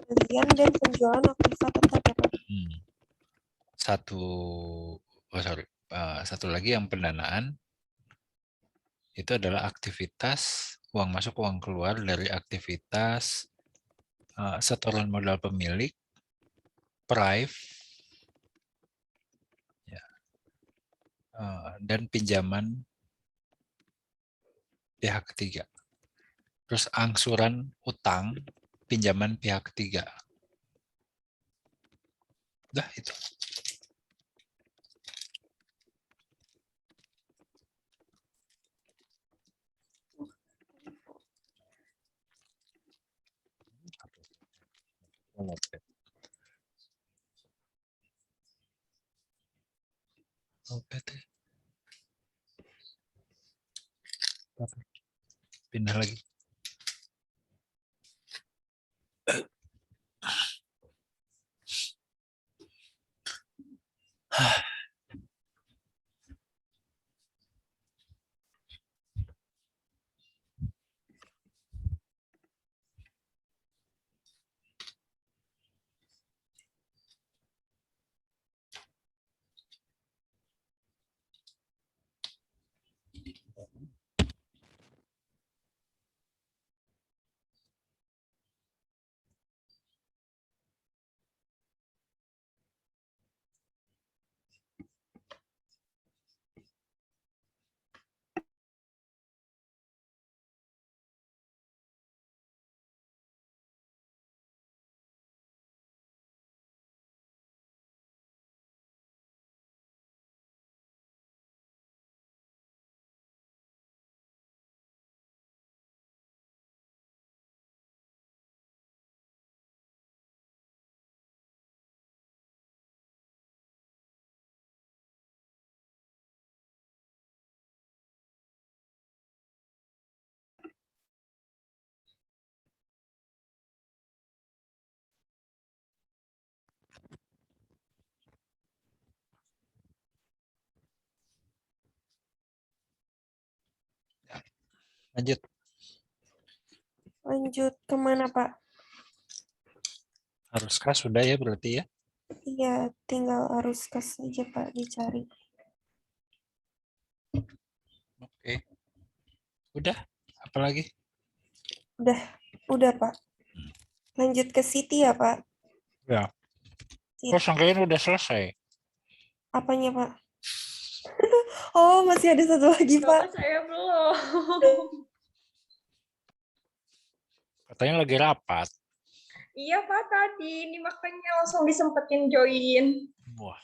Pembelian dan penjualan aktiva tetap ya Pak. Satu lagi yang pendanaan itu adalah aktivitas uang masuk uang keluar dari aktivitas setoran modal pemilik, prive, ya, dan pinjaman pihak ketiga. Terus angsuran utang, pinjaman pihak ketiga. Udah itu. Pindah lagi. Lanjut. Lanjut kemana, Pak? Haruskah sudah ya berarti ya? Iya, tinggal arus kas aja, Pak, dicari. Oke. Udah. Apalagi? Udah, Pak. Lanjut ke Siti ya, Pak. Ya. Siti. Oh, sangkain udah selesai. Apanya, Pak? Oh, masih ada satu lagi, Pak. Saya belum. Katanya lagi rapat. Iya Pak tadi, ini makanya langsung disempetin join. Wah.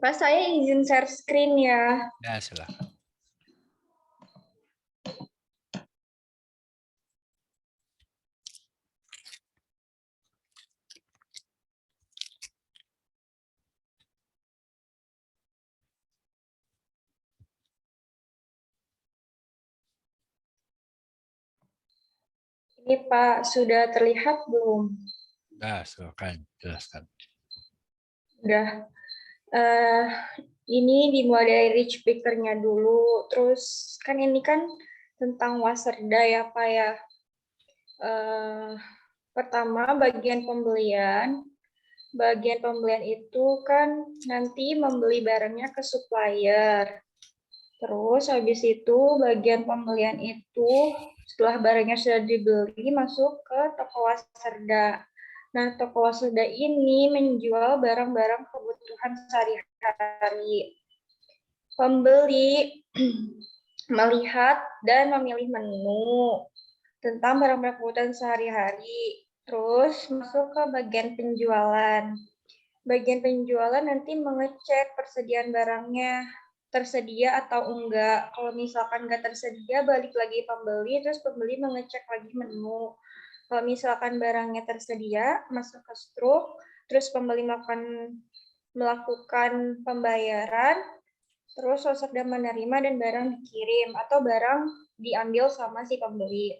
Pak saya izin share screen ya. Ya, silakan. Ini Pak sudah terlihat belum? Ya, silakan jelaskan. Udah. Ini dimulai dari rich picture-nya dulu. Terus kan ini kan tentang waserda ya Pak ya. Pertama bagian pembelian. Bagian pembelian itu kan nanti membeli barangnya ke supplier. Terus habis itu bagian pembelian itu setelah barangnya sudah dibeli masuk ke toko waserda. Nah, toko waserda ini menjual barang-barang kebutuhan sehari-hari. Pembeli melihat dan memilih menu tentang barang-barang kebutuhan sehari-hari. Terus masuk ke bagian penjualan. Bagian penjualan nanti mengecek persediaan barangnya tersedia atau enggak. Kalau misalkan enggak tersedia, balik lagi pembeli, terus pembeli mengecek lagi menu. Kalau misalkan barangnya tersedia, masuk ke struk, terus pembeli melakukan pembayaran, terus waserda menerima dan barang dikirim, atau barang diambil sama si pembeli.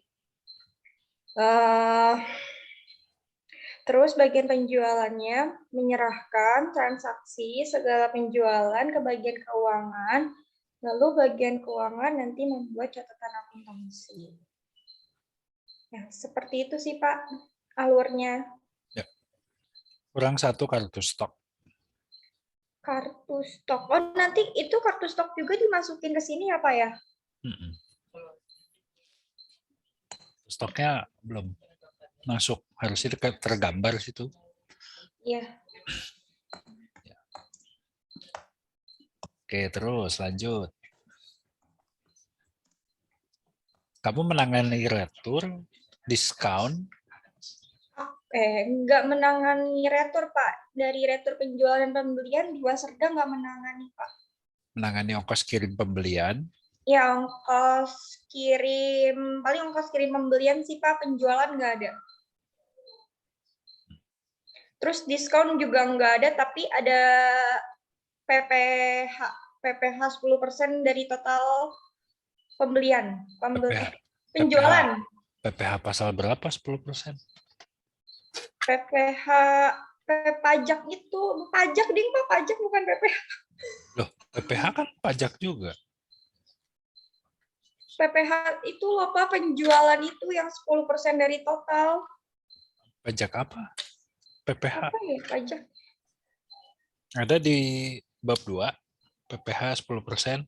Terus bagian penjualannya menyerahkan transaksi segala penjualan ke bagian keuangan, lalu bagian keuangan nanti membuat catatan akuntansi. Ya, seperti itu sih Pak alurnya. Ya. Kurang satu kartu stok. Kartu stok. Oh, nanti itu kartu stok juga dimasukin ke sini ya, Pak ya? Mm-mm. Stoknya belum masuk, harusnya tergambar situ. Iya. Oke, terus lanjut. Kamu menangani retur, diskon, Nggak menangani retur, Pak. Dari retur penjualan dan pembelian di Waserda nggak menangani, Pak. menangani ongkos kirim pembelian, Ya, paling ongkos kirim pembelian sih, Pak. Penjualan nggak ada. Terus diskon juga nggak ada, tapi ada PPH. PPH 10% dari total pembelian. Penjualan. PPH pasal berapa 10%? PPH pajak itu pajak ding Pak, pajak bukan PPH. Loh, PPH kan pajak juga. PPH itu loh Pak, penjualan itu yang 10% dari total. Pajak apa? PPH. Apa ya pajak? Ada di bab 2, PPH 10%.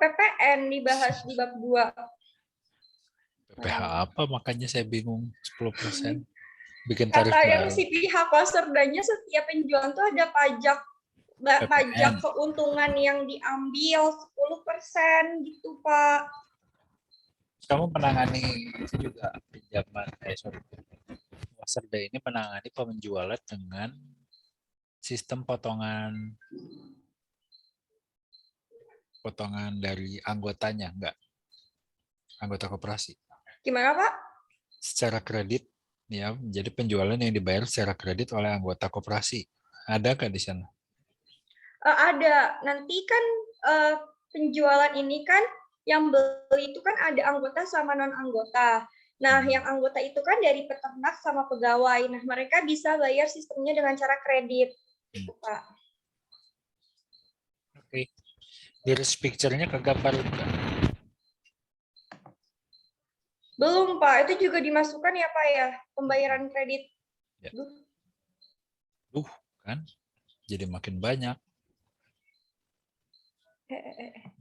PPN dibahas di bab 2. PPH apa? Makanya saya bingung 10%. Bikin tarif Kata yang baru. si pihak Waserdanya setiap penjualan tuh ada pajak PPN. keuntungan yang diambil 10% gitu Pak. Kamu menangani itu juga pinjaman, Waserda ini menangani penjualan dengan sistem potongan dari anggotanya, enggak? Anggota koperasi. Gimana Pak? Secara kredit, ya, jadi penjualan yang dibayar secara kredit oleh anggota koperasi. Ada nggak di sana? Ada. Nanti kan penjualan ini kan yang beli itu kan ada anggota sama non anggota. Nah, yang anggota itu kan dari peternak sama pegawai. Nah, mereka bisa bayar sistemnya dengan cara kredit, gitu, Pak. Oke. Iris picture-nya kegambar enggak? Belum, Pak. Itu juga dimasukkan ya, Pak ya, pembayaran kredit. Ya. Kan? Jadi makin banyak.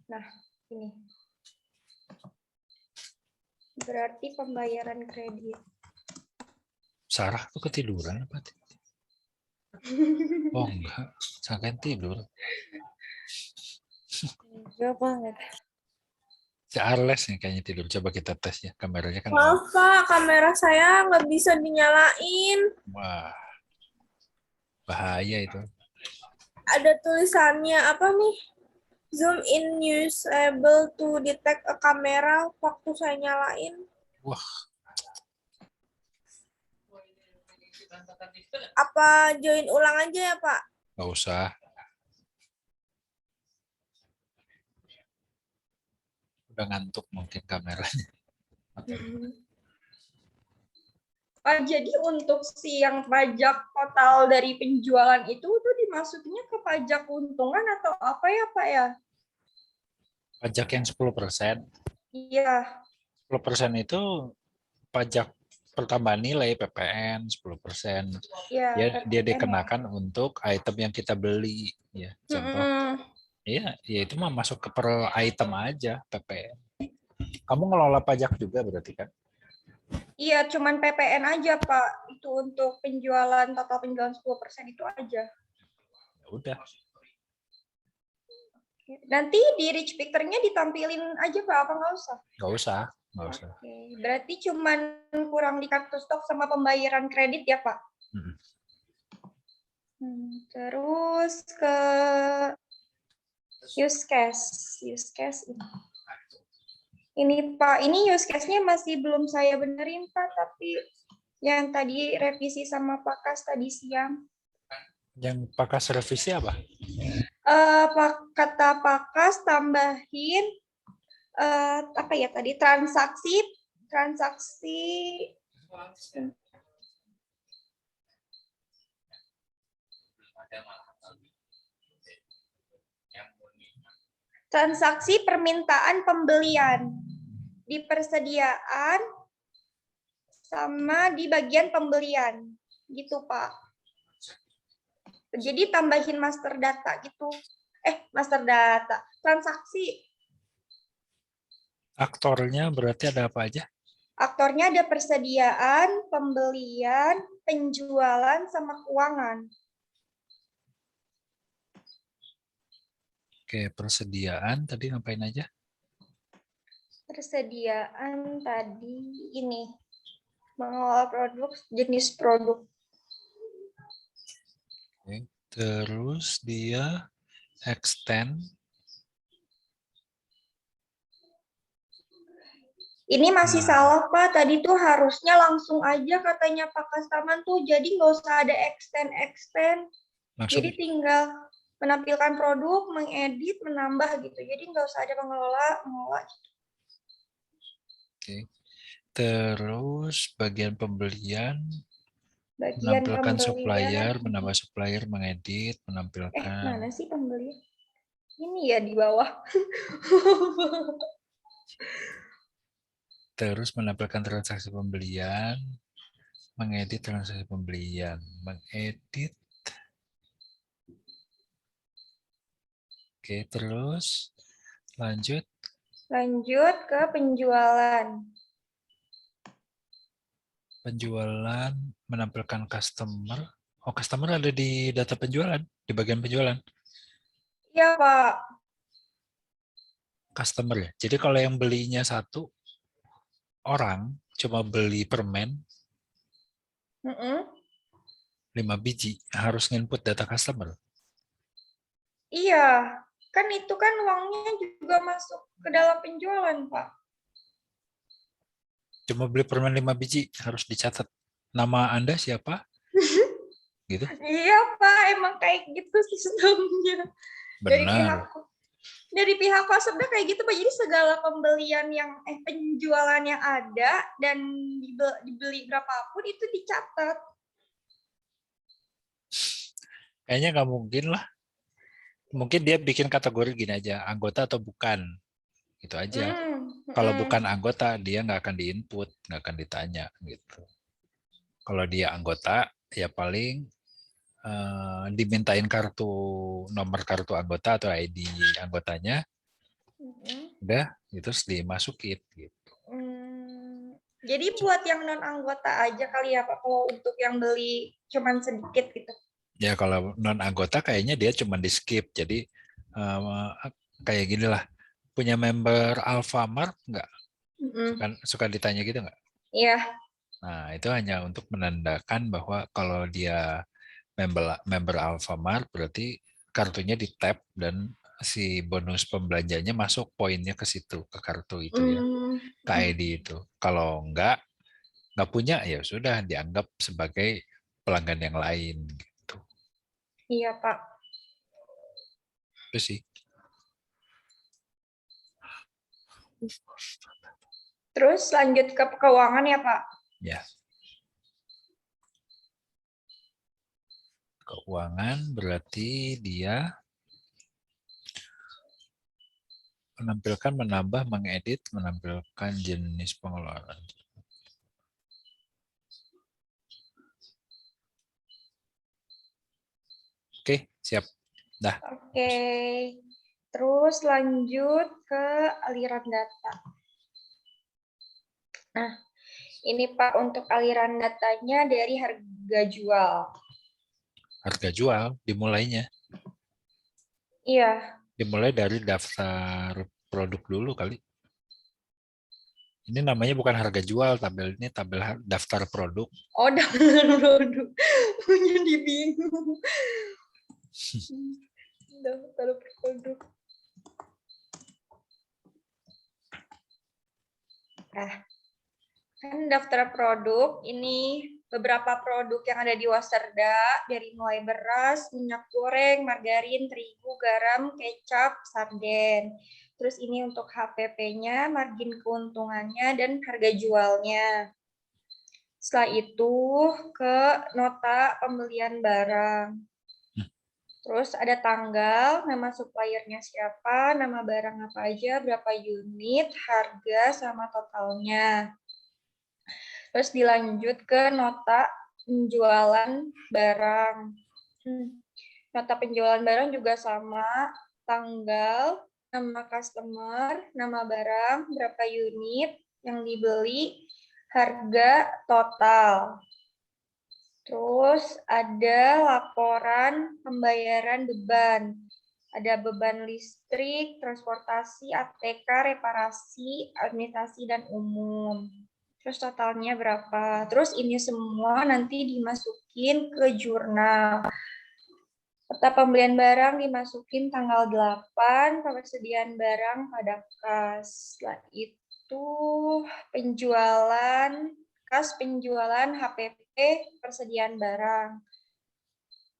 Nah, ini. Berarti pembayaran kredit. Sarah tuh ketiduran apa? Oh enggak, Sangkan tidur. Enggak banget. Si Arles nih kayaknya tidur. Coba kita tes ya, kameranya kan. Maaf, Pak. Kamera saya nggak bisa dinyalain. Wah, bahaya itu. Ada tulisannya apa nih? Zoom in usable to detect a camera waktu saya nyalain. Wah. Apa join ulang aja ya, Pak? Nggak usah. Udah ngantuk mungkin kameranya. Jadi untuk si yang pajak total dari penjualan itu tuh dimasukinnya ke pajak keuntungan atau apa ya, Pak ya? Pajak yang 10%. Iya. 10% itu pajak pertambahan nilai PPN 10%. Iya, Dia dikenakan untuk item yang kita beli ya. Contoh. Iya, ya itu mah masuk ke per item aja PPN. Kamu ngelola pajak juga berarti kan? Iya, cuman PPN aja, Pak. Itu untuk penjualan, total penjualan 10% itu aja. Ya udah. Nanti di rich picture-nya ditampilin aja, Pak, apa nggak usah? Nggak usah. Oke, berarti cuman kurang di kartu stok sama pembayaran kredit ya, Pak? Terus ke use case. Use case ini. Ini Pak, ini use case-nya masih belum saya benerin Pak, tapi yang tadi revisi sama Pak Kas tadi siang. Yang Pak Kas revisi apa? Kata Pak Kas tambahin apa ya tadi transaksi permintaan pembelian di persediaan sama di bagian pembelian gitu Pak. Jadi tambahin master data gitu. Master data. Transaksi. Aktornya berarti ada apa aja? Aktornya ada persediaan, pembelian, penjualan, sama keuangan. Oke, persediaan tadi ngapain aja? Persediaan tadi ini. Mengelola produk, jenis produk. Oke. Terus dia extend. Ini masih Nah. salah, Pak. Tadi tuh harusnya langsung aja katanya Pak Kastaman tuh. Jadi nggak usah ada extend. Langsung. Jadi tinggal menampilkan produk, mengedit, menambah gitu. Jadi nggak usah ada mengelola. Oke. Terus bagian pembelian, Bagian menampilkan pembelian. supplier, menambah supplier, mengedit, Mana menampilkan. sih pembelian? Ini ya di bawah. Terus menampilkan transaksi pembelian, mengedit transaksi pembelian, mengedit. Oke, terus lanjut. Lanjut ke penjualan. Penjualan, menampilkan customer. Oh, customer ada di data penjualan, di bagian penjualan. Iya, Pak. Customer ya. Jadi kalau yang belinya satu orang, cuma beli permen, 5 biji, harus nginput data customer. Iya, kan itu kan uangnya juga masuk ke dalam penjualan, Pak. Cuma beli permen 5 biji, harus dicatat. Nama Anda siapa? Gitu. Iya, Pak, emang kayak gitu sistemnya. Benar. Dari pihak Kosebda kayak gitu, Pak. Jadi segala pembelian yang penjualan yang ada dan dibeli berapapun itu dicatat. Kayaknya nggak mungkin lah. Mungkin dia bikin kategori gini aja, anggota atau bukan. Gitu aja. Kalau bukan anggota, dia nggak akan diinput, nggak akan ditanya. Gitu. Kalau dia anggota, ya paling dimintain nomor kartu anggota atau ID anggotanya, udah itu dimasukin. Gitu. Jadi buat yang non anggota aja kali ya Pak, kalau untuk yang beli cuman sedikit gitu. Ya kalau non anggota kayaknya dia cuma di skip. Jadi kayak gini lah. Punya member Alfamart nggak? Suka ditanya gitu nggak? Iya. Nah itu hanya untuk menandakan bahwa kalau dia member Alfamart berarti kartunya di tap dan si bonus pembelanjanya masuk poinnya ke situ, ke kartu itu ya, ke ID itu. Kalau nggak punya ya sudah dianggap sebagai pelanggan yang lain gitu. Iya Pak. Itu sih. Terus lanjut ke keuangan ya Pak. Ya. Keuangan berarti dia menampilkan, menambah, mengedit, menampilkan jenis pengeluaran. Oke, siap. Dah. Oke. Terus lanjut ke aliran data. Nah, ini Pak untuk aliran datanya dari harga jual. Harga jual dimulainya. Iya. Dimulai dari daftar produk dulu kali. Ini namanya bukan harga jual, ini tabel daftar produk. Oh, daftar produk. Jadi bingung. Daftar produk. Nah, kan daftar produk ini beberapa produk yang ada di Waserda, dari mulai beras, minyak goreng, margarin, terigu, garam, kecap, sarden. Terus ini untuk HPP-nya, margin keuntungannya, dan harga jualnya. Setelah itu ke nota pembelian barang. Terus ada tanggal, nama suppliernya siapa, nama barang apa aja, berapa unit, harga, sama totalnya. Terus dilanjut ke nota penjualan barang. Nota penjualan barang juga sama, tanggal, nama customer, nama barang, berapa unit yang dibeli, harga total. Terus ada laporan pembayaran beban. Ada beban listrik, transportasi, ATK, reparasi, administrasi, dan umum. Terus totalnya berapa. Terus ini semua nanti dimasukin ke jurnal. Peta pembelian barang dimasukin tanggal 8, persediaan barang pada kas. Setelah itu penjualan, kas penjualan HPP, persediaan barang.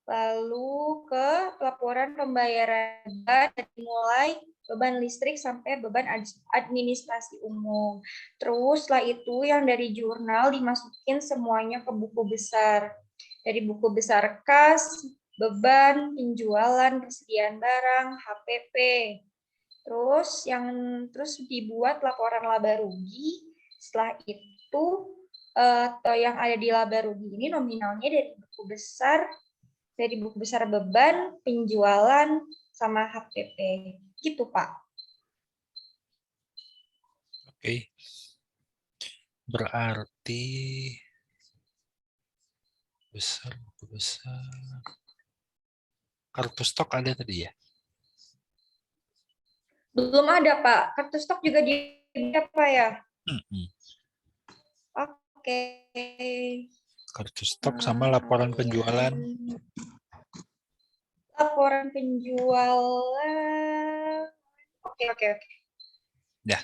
Lalu ke laporan pembayaran beban dari mulai beban listrik sampai beban administrasi umum. Terus setelah itu yang dari jurnal dimasukin semuanya ke buku besar. Dari buku besar kas, beban, penjualan, persediaan barang, HPP. Terus dibuat laporan laba rugi. Setelah itu yang ada di laba rugi ini nominalnya dari buku besar beban, penjualan, sama HPP. Gitu, Pak. Oke. Berarti besar. Kartu stok ada tadi ya? Belum ada, Pak. Kartu stok juga di apa ya? Oke. Kartu stok sama laporan penjualan. Laporan penjualan. Oke. Ya.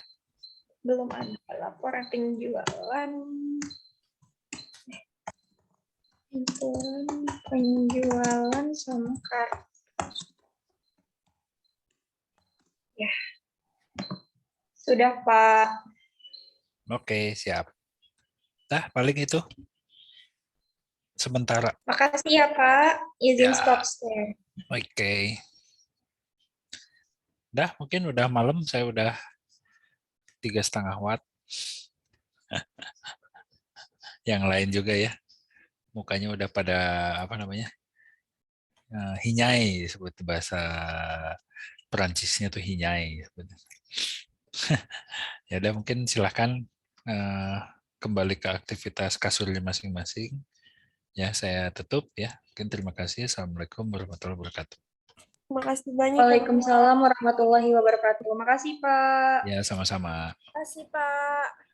Belum ada laporan penjualan. Penjualan sama kartu. Ya. Sudah, Pak. Oke, siap. Nah, paling itu. Sementara. Makasih ya, Pak. Izin Ya. stop share. Oke. Mungkin udah malam, saya udah 3,5 watt. Yang lain juga ya. Mukanya udah pada hinyai, sebut bahasa Perancisnya tuh hinyai. Ya udah, mungkin silahkan kembali ke aktivitas kasurnya masing-masing. Ya, saya tutup ya. Mungkin terima kasih. Assalamualaikum warahmatullahi wabarakatuh. Terima kasih banyak. ya, Pak. Waalaikumsalam warahmatullahi wabarakatuh. Makasih, Pak. Ya, sama-sama. Terima kasih, Pak.